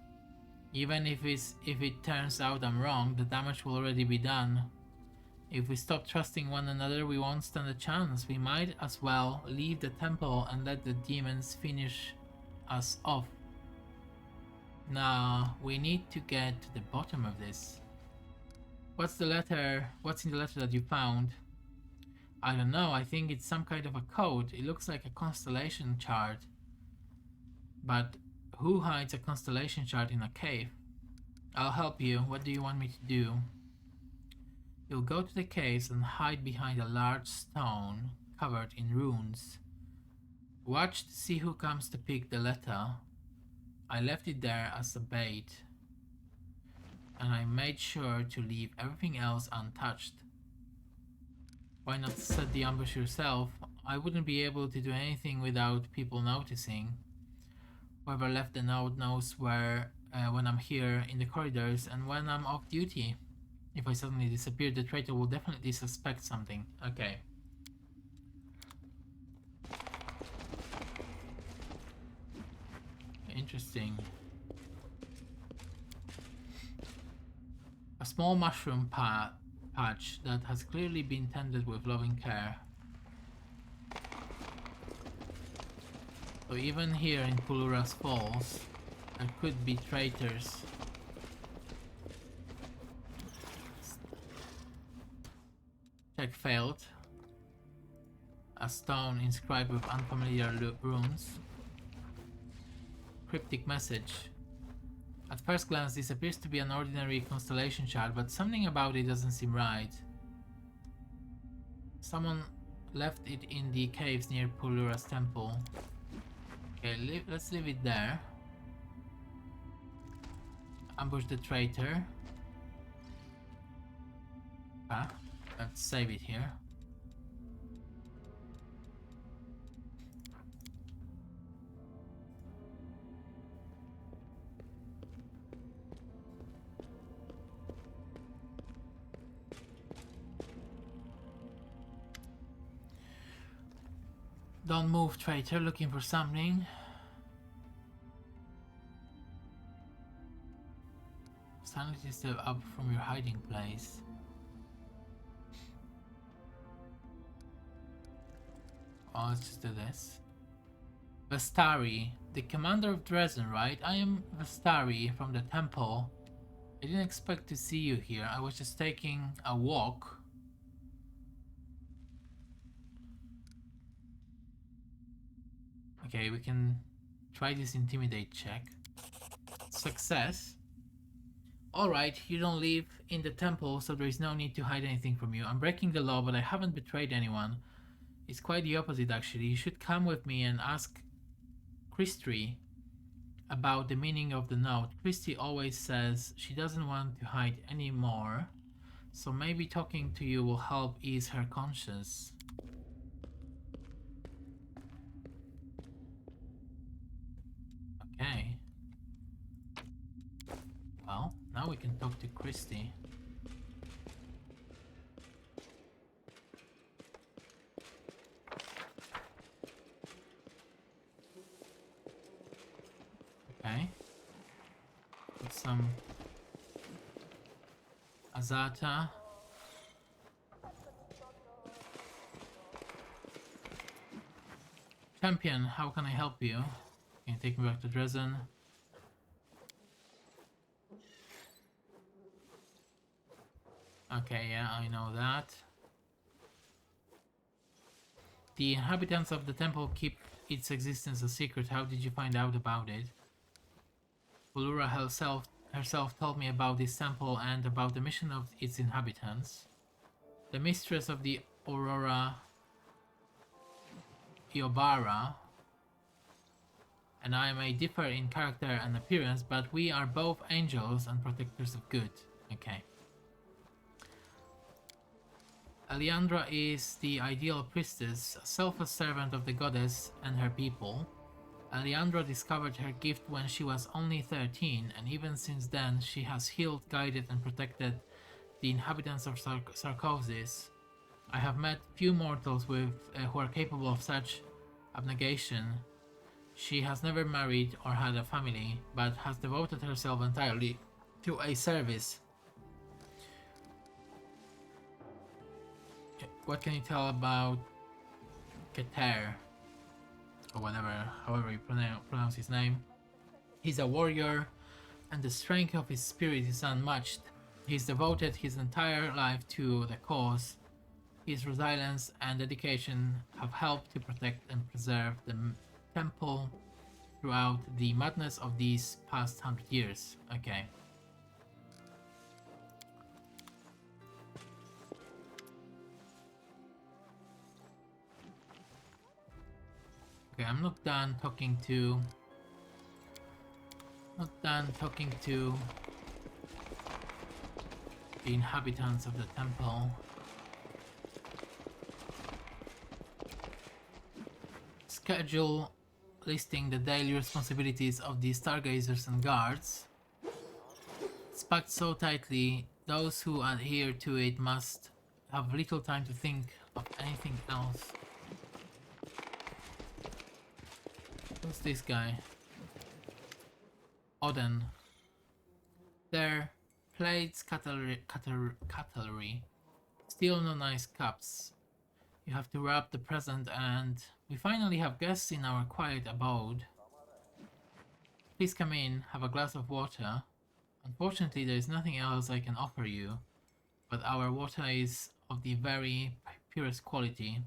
Even if it turns out I'm wrong, the damage will already be done. If we stop trusting one another, we won't stand a chance. We might as well leave the temple and let the demons finish us off. Now, we need to get to the bottom of this. What's in the letter that you found? I don't know, I think it's some kind of a code. It looks like a constellation chart. But who hides a constellation chart in a cave? I'll help you. What do you want me to do? You'll go to the caves and hide behind a large stone covered in runes. Watch to see who comes to pick the letter. I left it there as a bait, and I made sure to leave everything else untouched. Why not set the ambush yourself? I wouldn't be able to do anything without people noticing. Whoever left the note knows where when I'm here in the corridors and when I'm off duty. If I suddenly disappear, the traitor will definitely suspect something. Okay. Interesting. A small mushroom patch that has clearly been tended with loving care. So even here in Pulura's Falls, there could be traitors. Check failed. A stone inscribed with unfamiliar runes. Cryptic message. At first glance, this appears to be an ordinary constellation chart, but something about it doesn't seem right. Someone left it in the caves near Pulura's temple. Okay, let's leave it there. Ambush the traitor. Let's save it here. Don't move, traitor, looking for something. Sanity step up from your hiding place. Oh, let's just do this. Vestari, the commander of Dresden, right? I am Vestari from the temple. I didn't expect to see you here. I was just taking a walk. Okay, we can try this intimidate check. Success. Alright, you don't live in the temple, so there is no need to hide anything from you. I'm breaking the law, but I haven't betrayed anyone. It's quite the opposite, actually. You should come with me and ask Christy about the meaning of the note. Christy always says she doesn't want to hide anymore, so maybe talking to you will help ease her conscience. Okay. Well, now we can talk to Christy. Okay. Put some Azata. Champion, how can I help you? Can you take me back to Dresden? Okay, yeah, I know that. The inhabitants of the temple keep its existence a secret. How did you find out about it? Pulura herself told me about this temple and about the mission of its inhabitants. The mistress of the Aurora, Iobara, and I may differ in character and appearance, but we are both angels and protectors of good. Okay. Eliandra is the ideal priestess, a selfless servant of the goddess and her people. Eliandra discovered her gift when she was only 13, and even since then she has healed, guided, and protected the inhabitants of Sarkosis. I have met few mortals who are capable of such abnegation. She has never married or had a family, but has devoted herself entirely to a service. What can you tell about Keter? Or whatever, however you pronounce his name. He's a warrior, and the strength of his spirit is unmatched. He's devoted his entire life to the cause. His resilience and dedication have helped to protect and preserve the temple throughout the madness of these past 100 years. Okay. Okay, I'm not done talking to... Not done talking to the inhabitants of the temple. Schedule listing the daily responsibilities of the stargazers and guards. It's packed so tightly, those who adhere to it must have little time to think of anything else. Who's this guy? Odin. Their plates, cutlery. Still no nice cups. You have to wrap the present, and we finally have guests in our quiet abode. Please come in, have a glass of water. Unfortunately, there is nothing else I can offer you, but our water is of the very purest quality.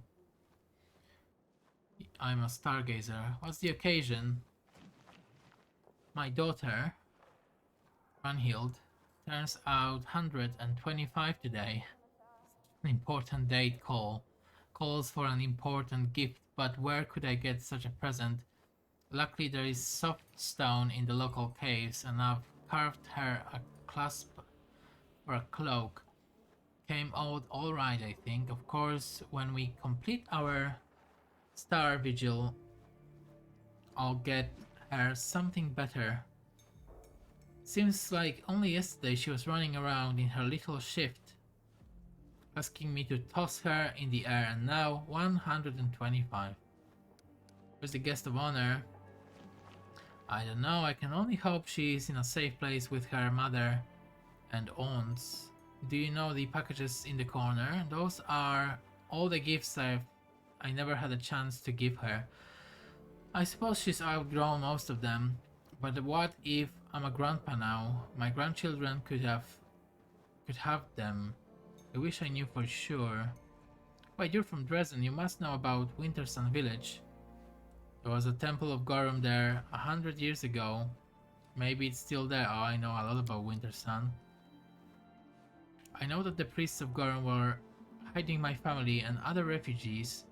I'm a stargazer. What's the occasion? My daughter, Runhild, turns out 125 today. An important date calls for an important gift, but where could I get such a present? Luckily there is soft stone in the local caves, and I've carved her a clasp or a cloak. Came out alright, I think. Of course, when we complete our star vigil, I'll get her something better. Seems like only yesterday she was running around in her little shift, asking me to toss her in the air, and now 125. Where's the guest of honor? I don't know, I can only hope she's in a safe place with her mother and aunts. Do you know the packages in the corner? Those are all the gifts I never had a chance to give her. I suppose she's outgrown most of them, but what if I'm a grandpa now? My grandchildren could have them. I wish I knew for sure. Wait, you're from Dresden, you must know about Wintersun village. There was a temple of Gorum there 100 years ago. Maybe it's still there. Oh, I know a lot about Wintersun. I know that the priests of Gorum were hiding my family and other refugees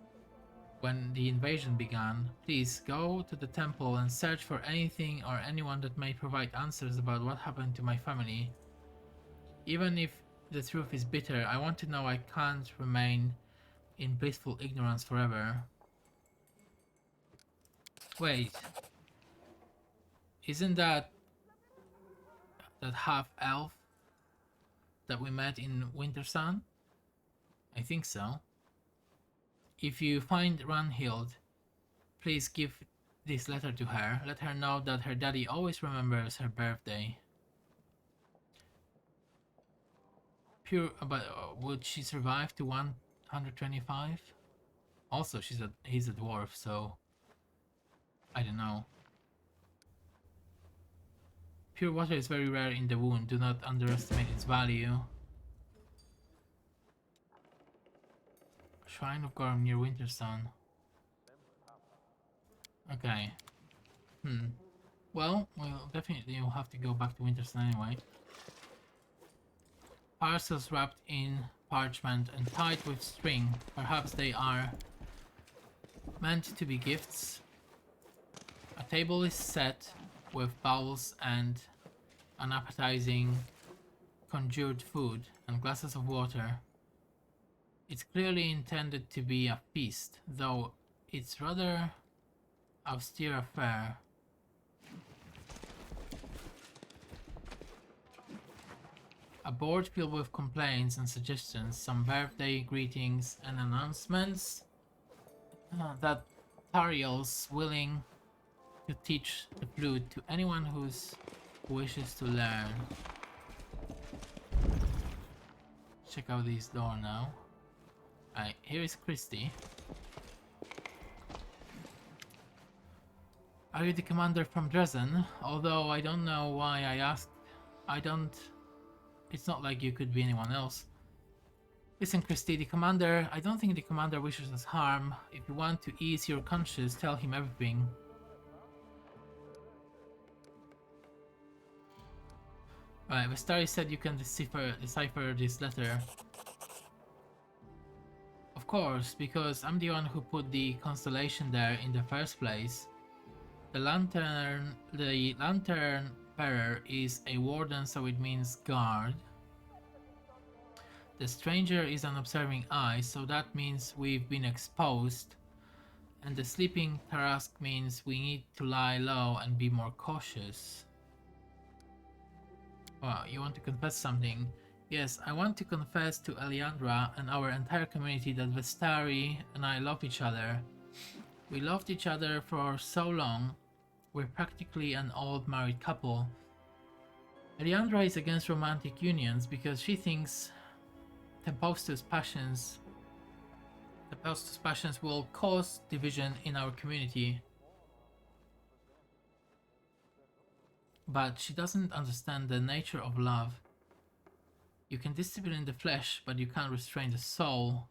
when the invasion began. Please go to the temple and search for anything or anyone that may provide answers about what happened to my family. Even if the truth is bitter, I want to know. I can't remain in blissful ignorance forever. Wait. Isn't that half-elf that we met in Wintersun? I think so. If you find Runhild, please give this letter to her. Let her know that her daddy always remembers her birthday. But would she survive to 125? Also, he's a dwarf, so I don't know. Pure water is very rare in the wound. Do not underestimate its value. Shrine of Gorum near Wintersun. Okay. Well, we'll definitely have to go back to Wintersun anyway. Parcels wrapped in parchment and tied with string. Perhaps they are meant to be gifts. A table is set with bowls and unappetizing conjured food and glasses of water. It's clearly intended to be a feast, though it's rather austere affair. A board filled with complaints and suggestions, some birthday greetings and announcements that Tariel's willing to teach the flute to anyone who wishes to learn. Check out this door now. Alright, here is Christy. Are you the commander from Dresden? Although I don't know why I asked. It's not like you could be anyone else. Listen, Christy, I don't think the commander wishes us harm. If you want to ease your conscience, tell him everything. Alright, Vestari said you can decipher this letter. Of Of course, because I'm the one who put the constellation there in the first place. The lantern bearer is a warden, so it means guard. The stranger is an observing eye, so that means we've been exposed. And the sleeping Tarask means we need to lie low and be more cautious. Wow, you want to confess something? Yes, I want to confess to Eliandra and our entire community that Vestari and I love each other. We loved each other for so long. We're practically an old married couple. Eliandra is against romantic unions because she thinks tempestuous passions will cause division in our community. But she doesn't understand the nature of love. You can discipline the flesh, but you can't restrain the soul.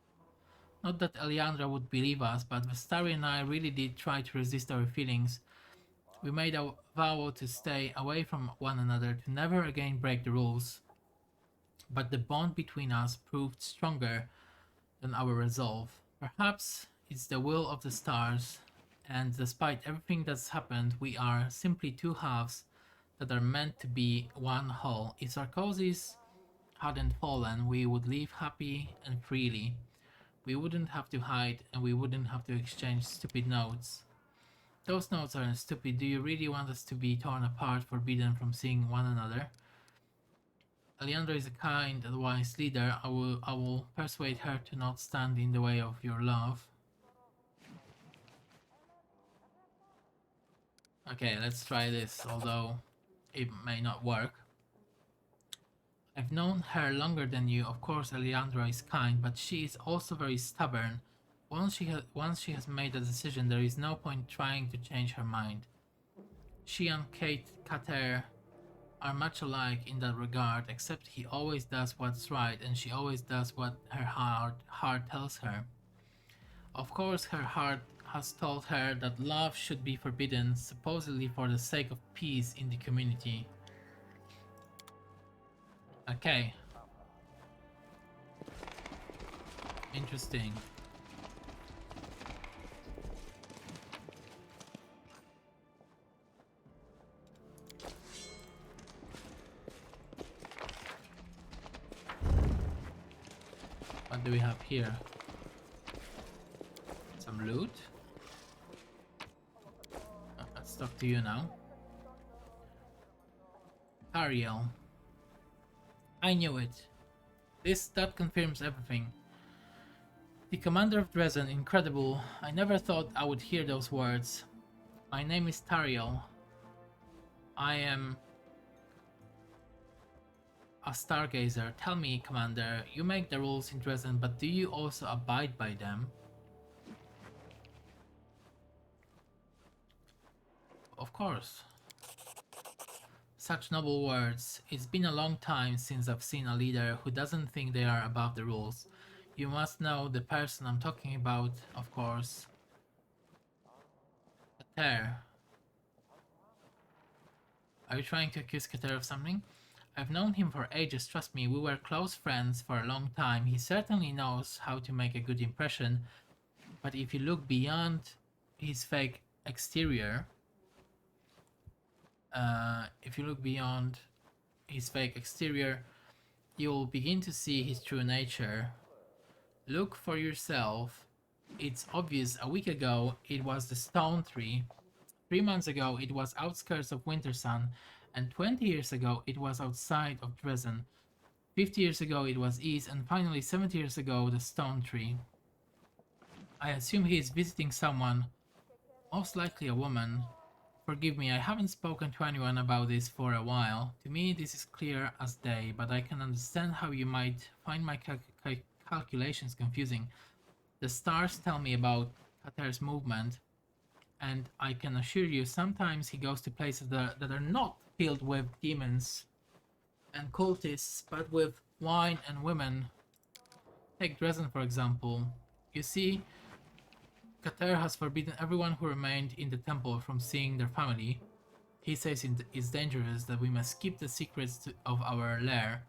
Not that Eliandra would believe us, but Vestari and I really did try to resist our feelings. We made a vow to stay away from one another, to never again break the rules. But the bond between us proved stronger than our resolve. Perhaps it's the will of the stars, and despite everything that's happened, we are simply two halves that are meant to be one whole. If Sarkozy's hadn't fallen, we would live happy and freely. We wouldn't have to hide, and we wouldn't have to exchange stupid notes. Those notes aren't stupid. Do you really want us to be torn apart, forbidden from seeing one another? Eliandra is a kind and wise leader. I will persuade her to not stand in the way of your love. Okay, let's try this, although it may not work. I've known her longer than you. Of course, Eliandra is kind, but she is also very stubborn. Once she has made a decision, there is no point trying to change her mind. She and Kate Kater are much alike in that regard, except he always does what's right and she always does what her heart tells her. Of course, her heart has told her that love should be forbidden, supposedly for the sake of peace in the community. Okay. Interesting. What do we have here? Some loot? Let's talk to you now. Ariel. I knew it. That confirms everything. The commander of Dresden, incredible. I never thought I would hear those words. My name is Tariel. I am a stargazer. Tell me, Commander, you make the rules in Dresden, but do you also abide by them? Of course. Such noble words. It's been a long time since I've seen a leader who doesn't think they are above the rules. You must know the person I'm talking about, of course. Kater. Are you trying to accuse Kater of something? I've known him for ages, trust me, we were close friends for a long time. He certainly knows how to make a good impression, but if you look beyond his fake exterior, you'll begin to see his true nature. Look for yourself. It's obvious. A week ago, it was the stone tree. 3 months ago, it was outskirts of Wintersun. And 20 years ago, it was outside of Dresden. 50 years ago, it was east. And finally, 70 years ago, the stone tree. I assume he is visiting someone. Most likely a woman. Forgive me, I haven't spoken to anyone about this for a while. To me, this is clear as day, but I can understand how you might find my calculations confusing. The stars tell me about Kater's movement, and I can assure you sometimes he goes to places that are not filled with demons and cultists, but with wine and women. Take Dresden, for example. You see, Kater has forbidden everyone who remained in the temple from seeing their family. He says it's dangerous, that we must keep the secrets of our lair.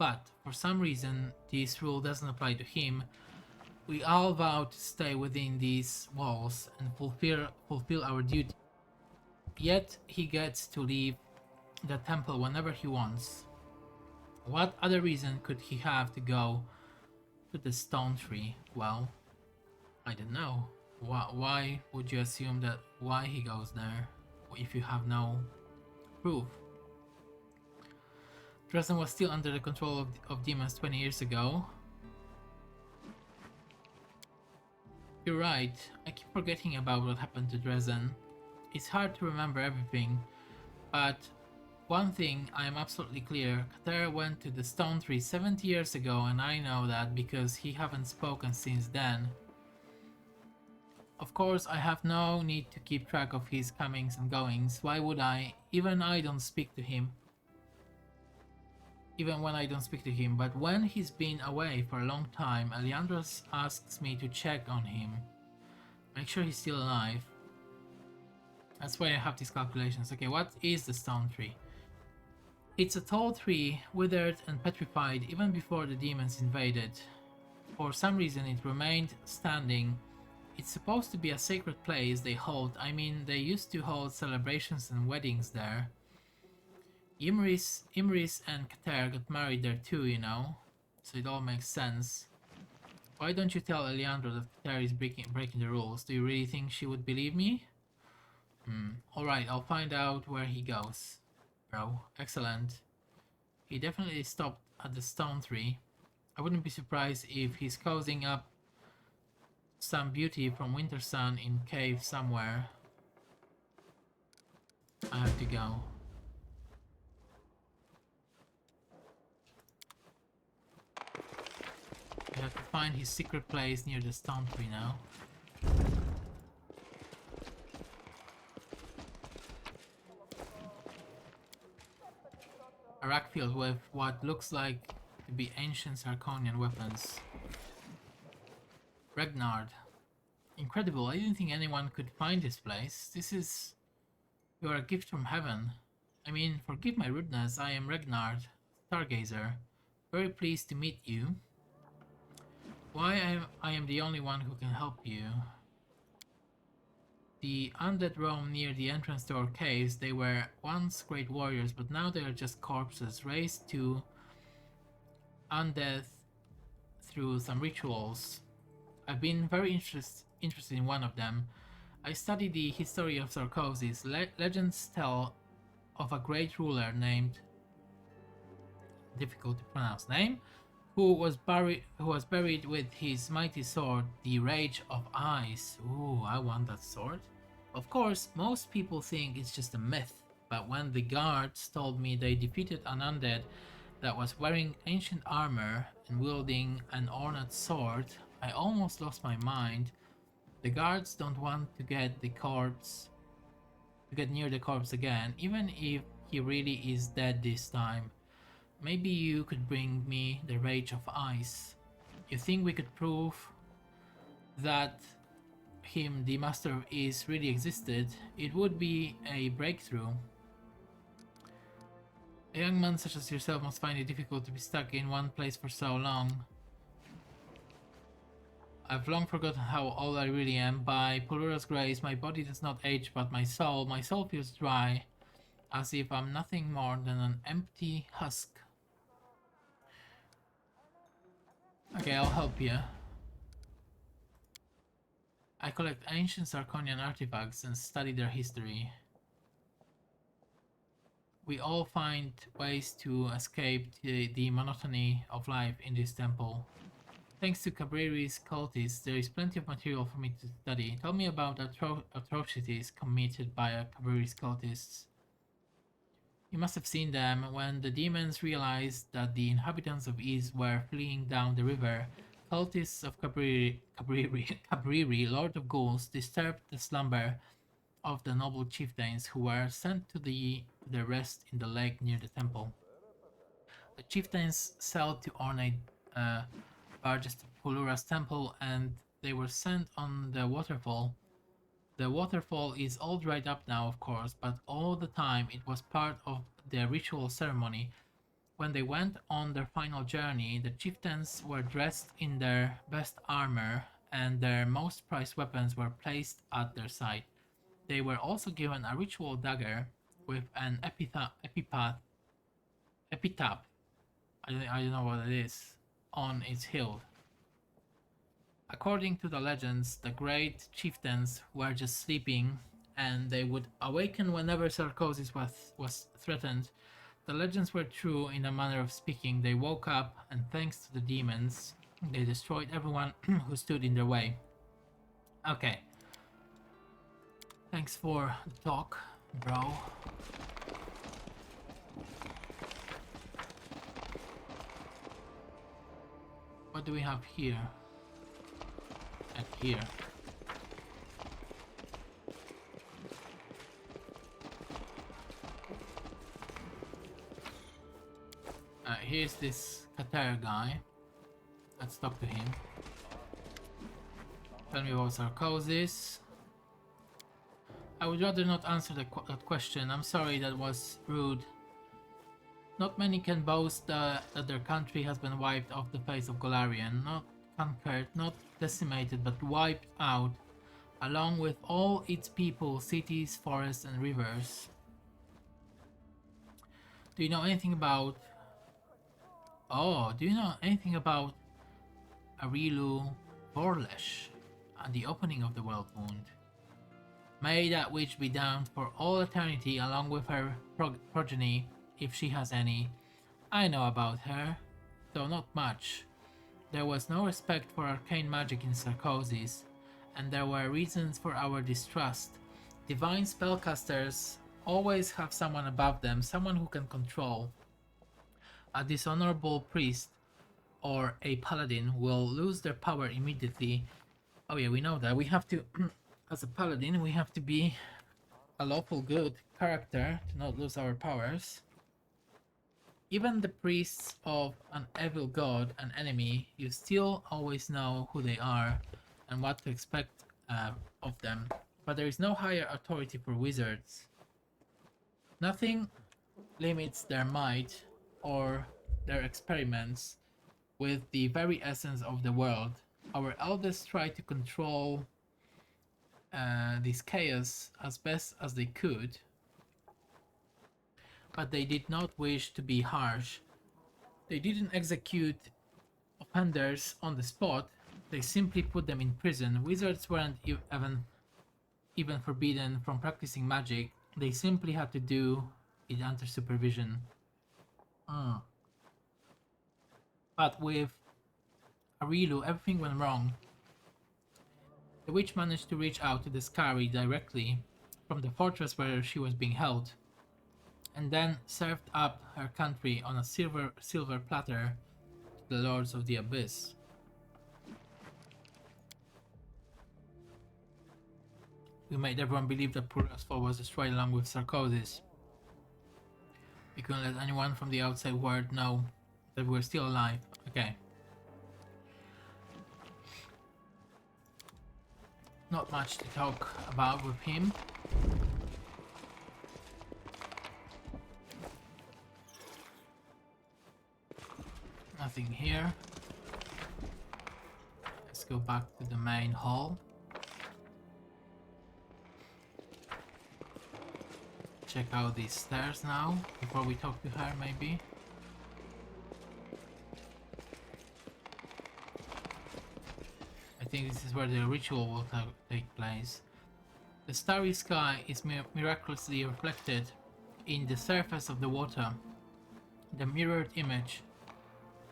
but for some reason this rule doesn't apply to him. We all vow to stay within these walls and fulfill our duty. Yet he gets to leave the temple whenever he wants. What other reason could he have to go to the stone tree? Well, I don't know. Why would you assume that why he goes there if you have no proof? Dresden was still under the control of demons 20 years ago. You're right, I keep forgetting about what happened to Dresden. It's hard to remember everything, but one thing I am absolutely clear, Kater went to the stone tree 70 years ago, and I know that because he haven't spoken since then. Of course, I have no need to keep track of his comings and goings. Why would I? Even I don't speak to him. Even when I don't speak to him, but when he's been away for a long time, Eliandros asks me to check on him. Make sure he's still alive. That's why I have these calculations. Okay, what is the stone tree? It's a tall tree, withered and petrified even before the demons invaded. For some reason it remained standing. It's supposed to be a sacred place they hold. I mean, they used to hold celebrations and weddings there. Imris and Kater got married there too, you know, so it all makes sense. Why don't you tell Eliandro that Kater is breaking the rules? Do you really think she would believe me? Alright, I'll find out where he goes. Bro, excellent. He definitely stopped at the stone tree. I wouldn't be surprised if he's causing up some beauty from winter sun in cave somewhere. I have to go. We have to find his secret place near the stone tree now. A rack filled with what looks like to be ancient Sarkonian weapons. Regnard. Incredible, I didn't think anyone could find this place. You are a gift from heaven. I mean, forgive my rudeness, I am Regnard, Stargazer. Very pleased to meet you. Why I am the only one who can help you. The undead roam near the entrance to our caves. They were once great warriors, but now they are just corpses, raised to undeath through some rituals. I've been very interested in one of them. I studied the history of Sarkosis. Legends tell of a great ruler named, difficult to pronounce name, who was buried with his mighty sword, the Rage of Ice. Ooh, I want that sword. Of course, most people think it's just a myth, but when the guards told me they defeated an undead that was wearing ancient armor and wielding an ornate sword, I almost lost my mind. The guards don't want to get near the corpse again, even if he really is dead this time. Maybe you could bring me the Rage of Ice. You think we could prove that him, the Master of Is, really existed? It would be a breakthrough. A young man such as yourself must find it difficult to be stuck in one place for so long. I've long forgotten how old I really am. By Pulura's grace, my body does not age, but my soul feels dry, as if I'm nothing more than an empty husk. Okay, I'll help you. I collect ancient Sarkonian artifacts and study their history. We all find ways to escape the monotony of life in this temple. Thanks to Cabreri's cultists, there is plenty of material for me to study. Tell me about atrocities committed by Cabreri's cultists. You must have seen them when the demons realized that the inhabitants of Ease were fleeing down the river. Cultists of Cabreri, Lord of Ghouls, disturbed the slumber of the noble chieftains who were sent to their rest in the lake near the temple. The chieftains sailed to ornate barges to Pulura's temple, and they were sent on the waterfall. The waterfall is all dried up now, of course, but all the time it was part of the ritual ceremony. when they went on their final journey, the chieftains were dressed in their best armor and their most prized weapons were placed at their side. They were also given a ritual dagger with an epitaph, I don't know what it is, on its hilt. According to the legends, the great chieftains were just sleeping and they would awaken whenever Sarkosis was threatened. The legends were true in a manner of speaking. They woke up and thanks to the demons, they destroyed everyone who stood in their way. Okay. Thanks for the talk, bro. What do we have here? At here. Here's this Qatar guy. Let's talk to him. Tell me about Sarkosis. I would rather not answer that question. I'm sorry, that was rude. Not many can boast that their country has been wiped off the face of Golarion. Not conquered, not decimated, but wiped out, along with all its people, cities, forests, and rivers. Do you know anything about... Oh, do you know anything about Arilu Vorlesh and the opening of the World Wound? May that witch be damned for all eternity along with her progeny, if she has any. I know about her, though not much. There was no respect for arcane magic in Sarkosis, and there were reasons for our distrust. Divine spellcasters always have someone above them, someone who can control. A dishonorable priest or a paladin will lose their power immediately. Oh yeah, we know that. We have to, as a paladin, we have to be a lawful good character to not lose our powers. Even the priests of an evil god, an enemy, you still always know who they are and what to expect of them. But there is no higher authority for wizards. Nothing limits their might or their experiments with the very essence of the world. Our elders tried to control this chaos as best as they could, but they did not wish to be harsh. They didn't execute offenders on the spot, they simply put them in prison. Wizards weren't even forbidden from practicing magic, they simply had to do it under supervision. But with Arilu, everything went wrong. The witch managed to reach out to the Skari directly from the fortress where she was being held, and then served up her country on a silver platter to the Lords of the Abyss. We made everyone believe that Pulura's fall was destroyed along with Sarkosis. We couldn't let anyone from the outside world know that we're still alive. Okay. Not much to talk about with him. Nothing here. Let's go back to the main hall. Check out these stairs now before we talk to her, maybe. I think this is where the ritual will take place. The starry sky is miraculously reflected in the surface of the water. The mirrored image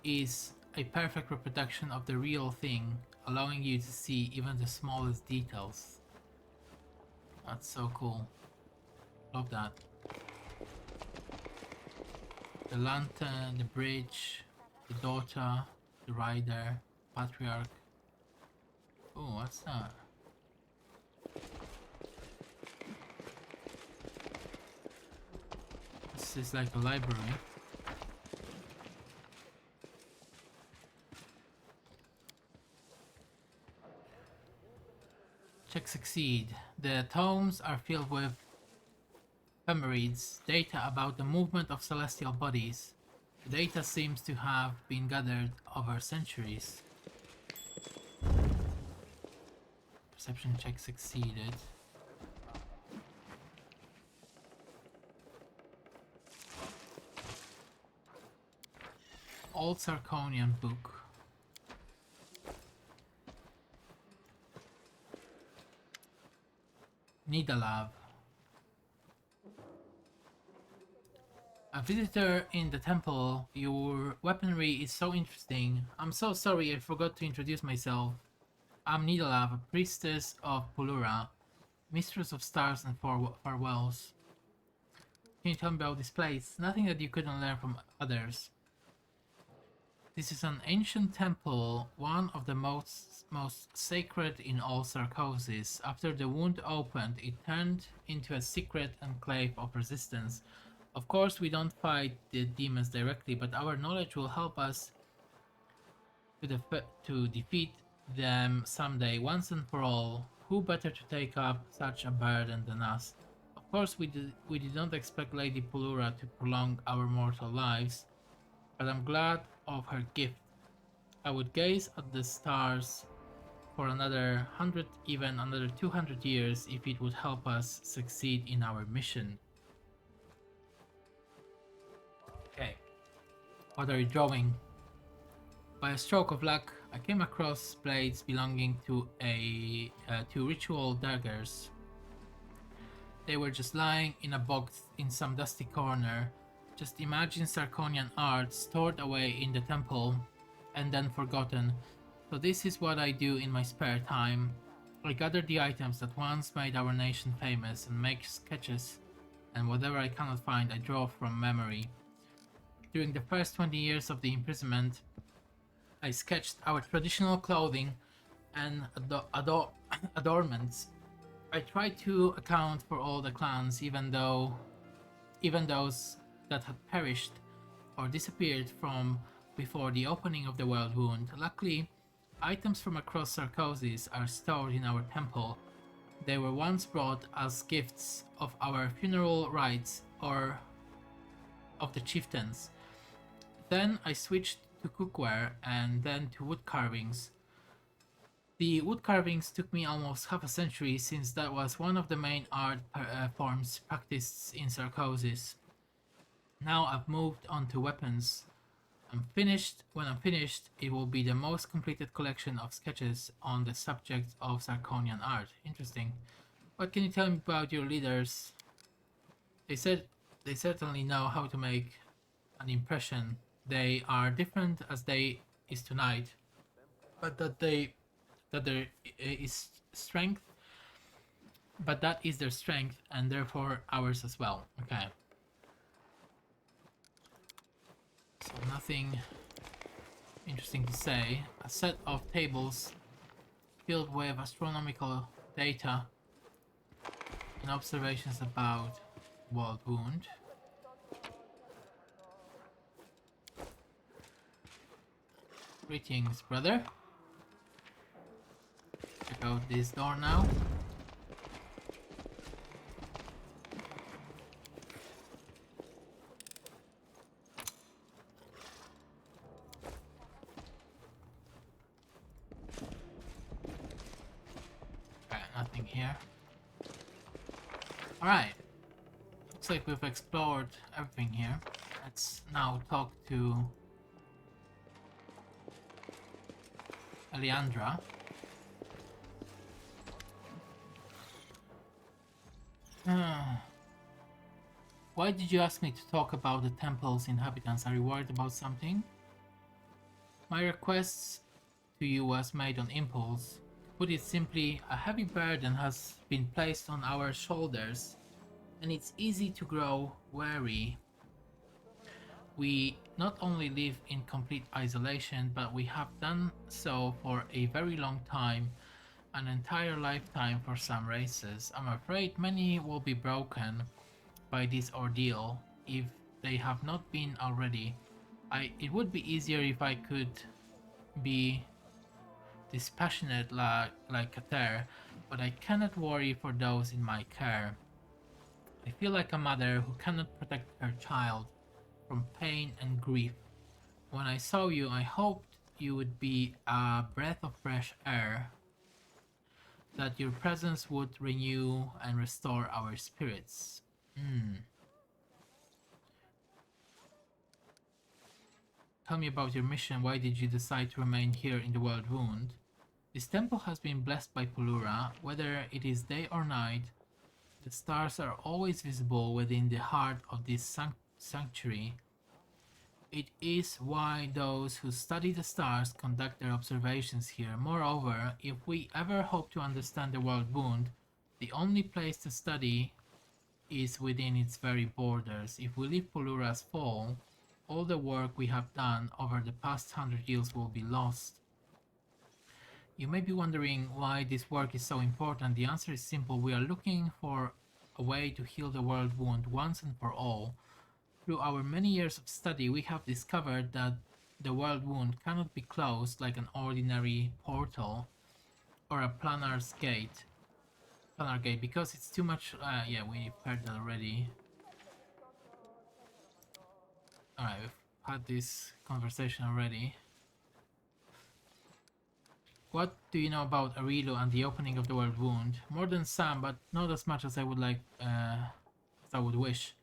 is a perfect reproduction of the real thing, allowing you to see even the smallest details. That's so cool. Love that. The lantern, the bridge, the daughter, the rider, patriarch. Oh, what's that? This is like a library. Check succeed. The tomes are filled with ephemerides, data about the movement of celestial bodies. Data seems to have been gathered over centuries. Perception check succeeded. Old Sarkonian book. Nidalav. A visitor in the temple. Your weaponry is so interesting. I'm so sorry I forgot to introduce myself. I'm Nidalav, a priestess of Pulura, mistress of stars and farewells. Can you tell me about this place? Nothing that you couldn't learn from others. This is an ancient temple, one of the most sacred in all Sarkosis. After the wound opened, it turned into a secret enclave of resistance. Of course, we don't fight the demons directly, but our knowledge will help us to defeat them someday, once and for all. Who better to take up such a burden than us? Of course, we did not expect Lady Pulura to prolong our mortal lives, but I'm glad of her gift. I would gaze at the stars for another 100, even another 200 years if it would help us succeed in our mission. Okay, what are you drawing? By a stroke of luck, I came across blades belonging to two ritual daggers. They were just lying in a box in some dusty corner. Just imagine Sarkonian art stored away in the temple and then forgotten. So this is what I do in my spare time. I gather the items that once made our nation famous and make sketches, and whatever I cannot find I draw from memory. During the first 20 years of the imprisonment, I sketched our traditional clothing and adornments. I tried to account for all the clans, even those that had perished or disappeared from before the opening of the World Wound. Luckily, items from across Sarkosis are stored in our temple. They were once brought as gifts of our funeral rites or of the chieftains. Then I switched to cookware and then to wood carvings. The wood carvings took me almost half a century, since that was one of the main art forms practiced in Sarkosis. Now I've moved on to weapons. When I'm finished, it will be the most completed collection of sketches on the subject of Sarkonian art. Interesting. What can you tell me about your leaders? They said they certainly know how to make an impression. They are different as they is tonight, but that there is strength, but that is their strength and therefore ours as well. Okay. So nothing interesting to say. A set of tables filled with astronomical data and observations about World Wound. Greetings, brother. Check out this door now. Okay, nothing here. Alright. Looks like we've explored everything here. Let's now talk to Eliandra. Why did you ask me to talk about the temple's inhabitants? Are you worried about something? My request to you was made on impulse. To put it simply, a heavy burden has been placed on our shoulders, and it's easy to grow weary. We not only live in complete isolation, but we have done so for a very long time, an entire lifetime for some races. I'm afraid many will be broken by this ordeal, if they have not been already. It would be easier if I could be dispassionate like Kater, but I cannot worry for those in my care. I feel like a mother who cannot protect her child. from pain and grief. When I saw you, I hoped you would be a breath of fresh air, that your presence would renew and restore our spirits. Tell me about your mission. Why did you decide to remain here in the World Wound? This temple has been blessed by Pulura. Whether it is day or night, the stars are always visible within the heart of this sanctuary. It is why those who study the stars conduct their observations here. Moreover, if we ever hope to understand the World Wound, the only place to study is within its very borders. If we leave Pulura's fall, all the work we have done over the past 100 years will be lost. You may be wondering why this work is so important. The answer is simple. We are looking for a way to heal the World Wound once and for all. Through our many years of study, we have discovered that the World Wound cannot be closed like an ordinary portal or a planar gate. Because it's too much. Yeah, we've heard that already. Alright, we've had this conversation already. What do you know about Arilu and the opening of the World Wound? More than some, but not as much as I would like, as I would wish.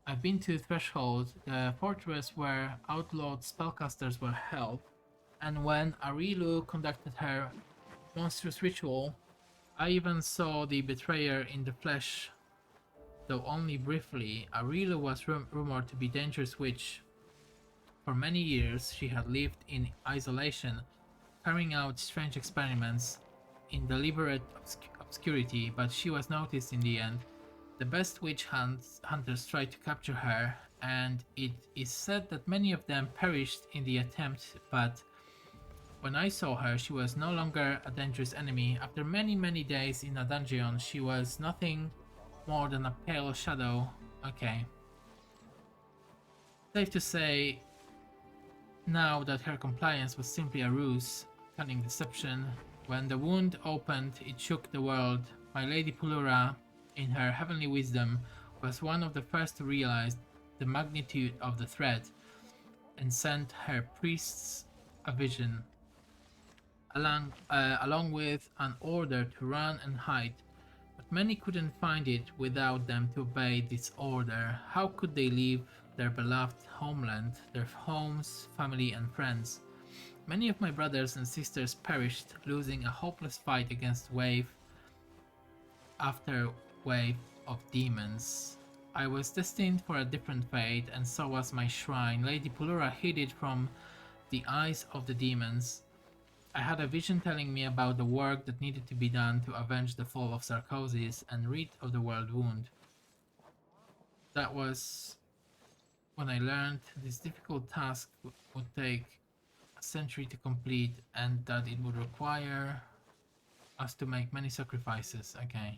I've been to Threshold, the fortress where outlawed spellcasters were held, and when Arilu conducted her monstrous ritual, I even saw the betrayer in the flesh, though only briefly. Arilu was rumored to be a dangerous witch. For many years, she had lived in isolation, carrying out strange experiments in deliberate obscurity, but she was noticed in the end. The best witch hunters tried to capture her, and it is said that many of them perished in the attempt, but when I saw her, she was no longer a dangerous enemy. After many days in a dungeon, she was nothing more than a pale shadow. Okay. Safe to say now that her compliance was simply a ruse, cunning deception. When the wound opened, it shook the world. My Lady Pulura, in her heavenly wisdom, was one of the first to realize the magnitude of the threat and sent her priests a vision, along with an order to run and hide. But many couldn't find it without them to obey this order. How could they leave their beloved homeland, their homes, family and friends? Many of my brothers and sisters perished, losing a hopeless fight against wave after wave of demons. I was destined for a different fate, and so was my shrine. Lady Pulura hid it from the eyes of the demons. I had a vision telling me about the work that needed to be done to avenge the fall of Sarkosis and rid of the World Wound. That was when I learned this difficult task would take a century to complete, and that it would require us to make many sacrifices. Okay.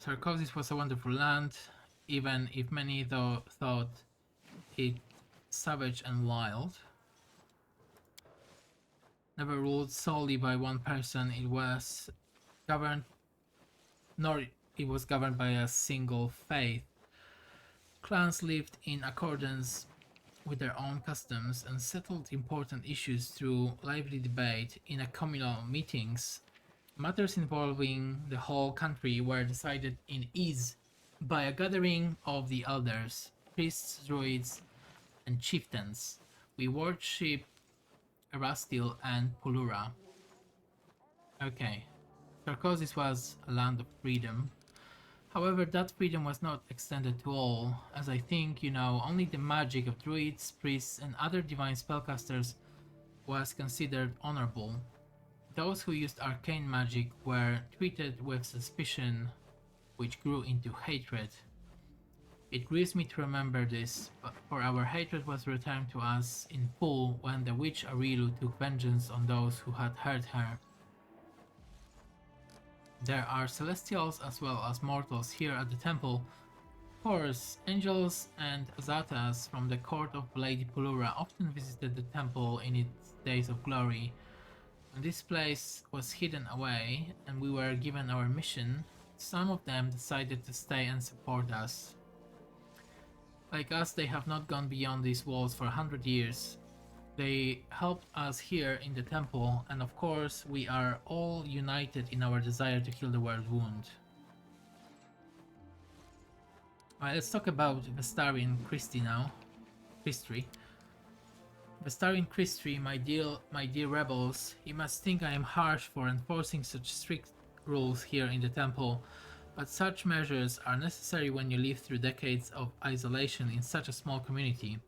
Sarkosis was a wonderful land, even if many thought it savage and wild. Never ruled solely by one person, it was governed by a single faith. Clans lived in accordance with their own customs and settled important issues through lively debate in communal meetings. Matters involving the whole country were decided in ease by a gathering of the elders, priests, druids, and chieftains. We worship Erastil and Pulura. Okay. Sarkosis was a land of freedom. However, that freedom was not extended to all. As I think you know, only the magic of druids, priests, and other divine spellcasters was considered honorable. Those who used arcane magic were treated with suspicion, which grew into hatred. It grieves me to remember this, for our hatred was returned to us in full when the witch Arilu took vengeance on those who had hurt her. There are celestials as well as mortals here at the temple. Of course, angels and azatas from the court of Lady Pulura often visited the temple in its days of glory. When this place was hidden away and we were given our mission, some of them decided to stay and support us. Like us, they have not gone beyond these walls for 100 years. They helped us here in the temple, and of course, we are all united in our desire to heal the world wound. Alright, let's talk about Vestarian Christie now. Christie. Vestarian Christie, my dear rebels, you must think I am harsh for enforcing such strict rules here in the temple, but such measures are necessary when you live through decades of isolation in such a small community.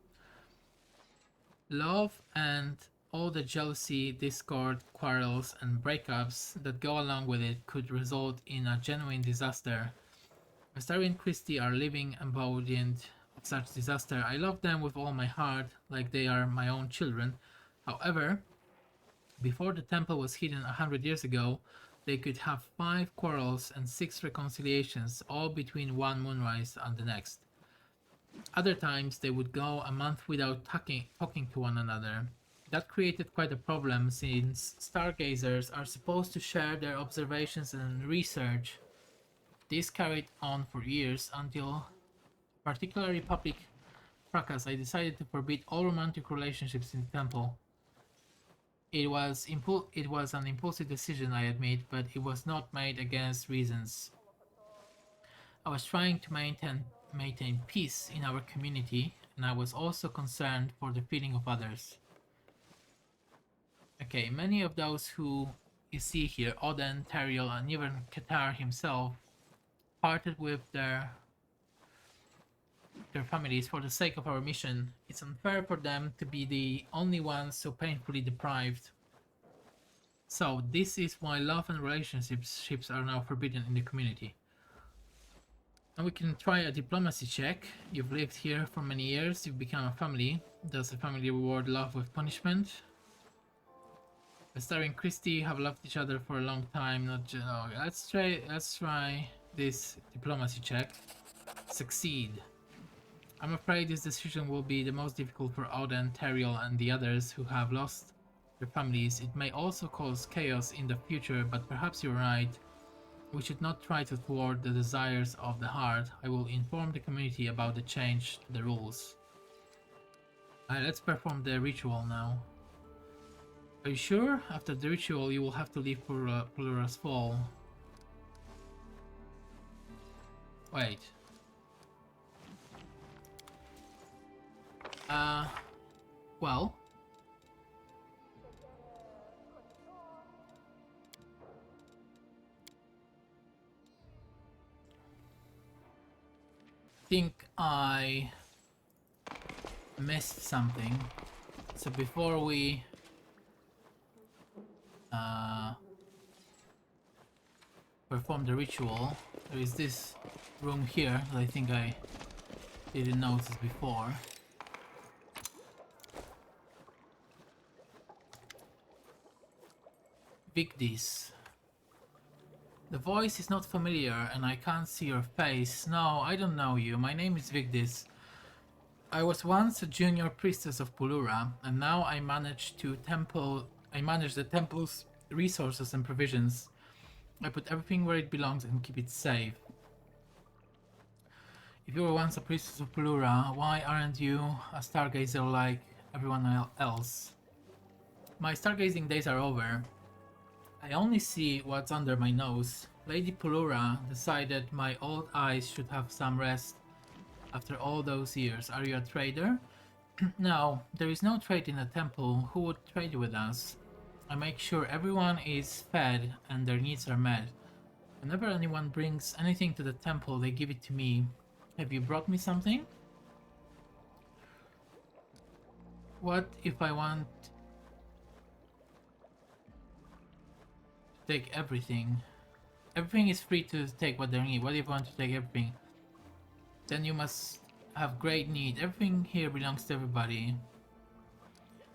Love and all the jealousy, discord, quarrels, and breakups that go along with it could result in a genuine disaster. Vestarian Christie are living embodiment of such disaster. I love them with all my heart, like they are my own children. However, before the temple was hidden 100 years ago, they could have 5 quarrels and 6 reconciliations, all between one moonrise and the next. Other times they would go a month without talking to one another. That created quite a problem since stargazers are supposed to share their observations and research. This carried on for years until, particularly public fracas, I decided to forbid all romantic relationships in the temple. It was an impulsive decision, I admit, but it was not made against reasons. I was trying to maintain peace in our community, and I was also concerned for the feeling of others. Okay, many of those who you see here, Odin, Teriel, and even Qatar himself, parted with their families for the sake of our mission. It's unfair for them to be the only ones so painfully deprived. So this is why love and relationships are now forbidden in the community. And we can try a diplomacy check. You've lived here for many years, you've become a family. Does a family reward love with punishment? Vestarian and Christie have loved each other for a long time. Let's try this diplomacy check. Succeed. I'm afraid this decision will be the most difficult for Odin, Teriel, and the others who have lost their families. It may also cause chaos in the future, but perhaps you're right. We should not try to thwart the desires of the heart. I will inform the community about the change to the rules. Alright, let's perform the ritual now. Are you sure? After the ritual, you will have to leave Pulura's fall. Wait. Well. I think I missed something. So before we perform the ritual, there is this room here that I think I didn't notice before. Vigdis. The voice is not familiar and I can't see your face. No, I don't know you. My name is Vigdis. I was once a junior priestess of Pulura, and now I manage the temple's resources and provisions. I put everything where it belongs and keep it safe. If you were once a priestess of Pulura, why aren't you a stargazer like everyone else? My stargazing days are over. I only see what's under my nose. Lady Pulura decided my old eyes should have some rest after all those years. Are you a trader? No, there is no trade in the temple. Who would trade with us? I make sure everyone is fed and their needs are met. Whenever anyone brings anything to the temple, they give it to me. Have you brought me something? What if I want to take everything? Everything is free to take what they need. What if I want to take everything? Then you must have great need. Everything here belongs to everybody.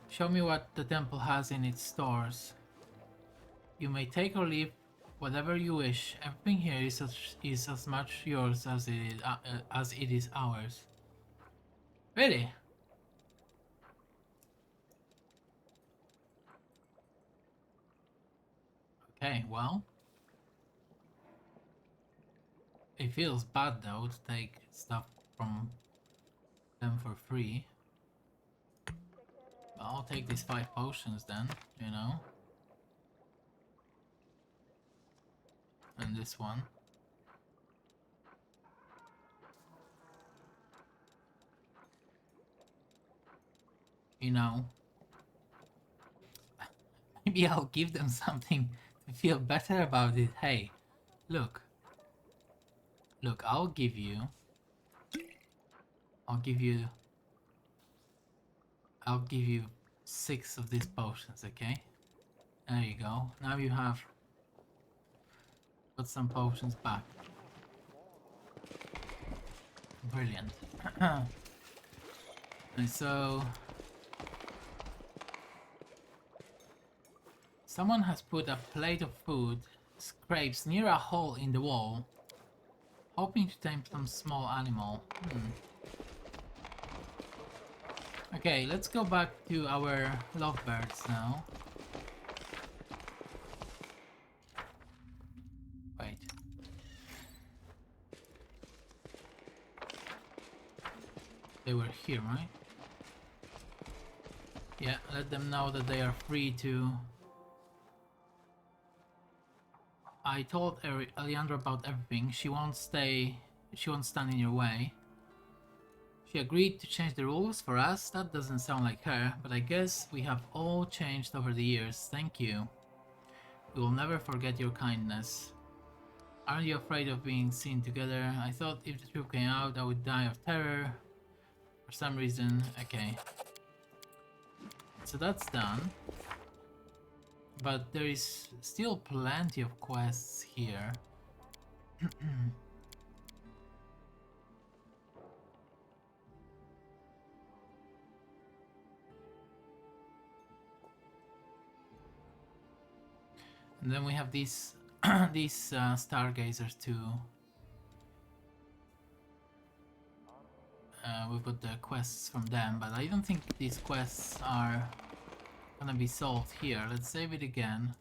Show me what the temple has in its stores. You may take or leave whatever you wish. Everything here is as much yours as it is ours. Really? Okay, well. It feels bad though to take stuff from them for free. But I'll take these 5 potions then, you know. And this one. You know. Maybe I'll give them something to feel better about it. Hey, look. Look, I'll give you 6 of these potions, okay? There you go. Now you have got some potions back. Brilliant. And so someone has put a plate of food scrapes near a hole in the wall, hoping to tame some small animal. Okay, let's go back to our lovebirds now. Wait. They were here, right? Yeah, let them know that they are free to... I told Alejandra about everything. She won't stand in your way. She agreed to change the rules for us. That doesn't sound like her, but I guess we have all changed over the years. Thank you. We will never forget your kindness. Aren't you afraid of being seen together? I thought if the truth came out, I would die of terror. For some reason. Okay. So that's done. But there is still plenty of quests here. And then we have these stargazers too. We've got the quests from them, but I don't think these quests are gonna be solved here. Let's save it again.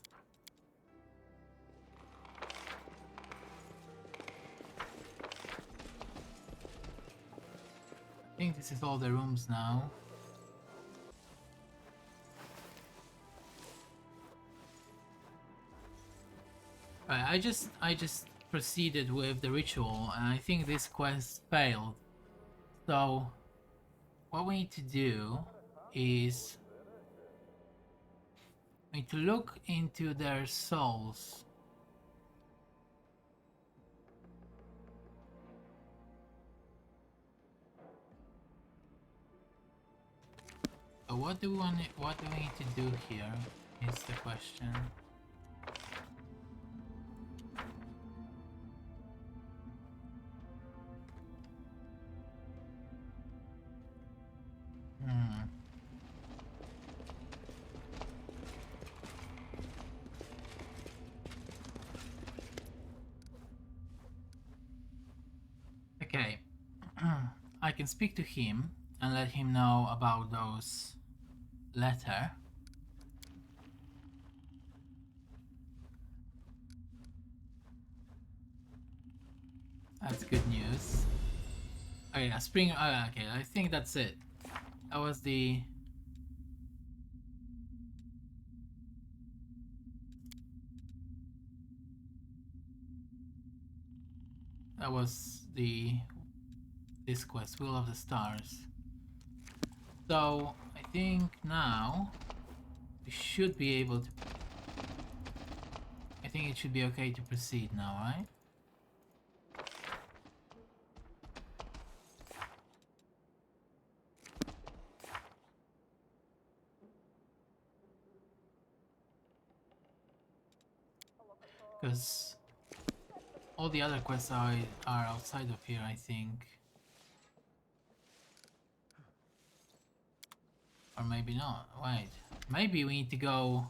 I think this is all the rooms now. Right, I just proceeded with the ritual, and I think this quest failed. So what we need to do is we need to look into their souls. So what do we need to do here is the question. Okay, I can speak to him and let him know about those letter. That's good news. Oh yeah, spring. Okay, I think that's it. That was the... That was this quest, Will of the Stars. So I think now we should be able to... I think it should be okay to proceed now, right? Because all the other quests are outside of here, I think. Or maybe not. Wait. Maybe we need to go...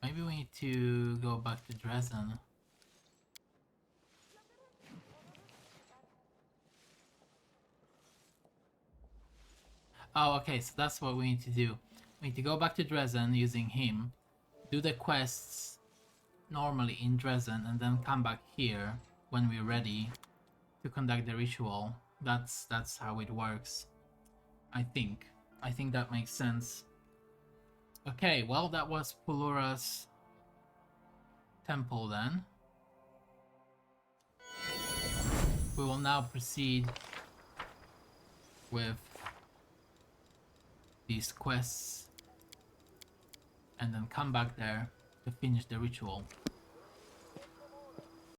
Maybe we need to go back to Dresden. Oh, okay, so that's what we need to do. We need to go back to Dresden using him, do the quests normally in Dresden, and then come back here when we're ready to conduct the ritual. That's how it works. I think that makes sense. Okay, well, that was Pulura's temple then. We will now proceed with these quests and then come back there to finish the ritual.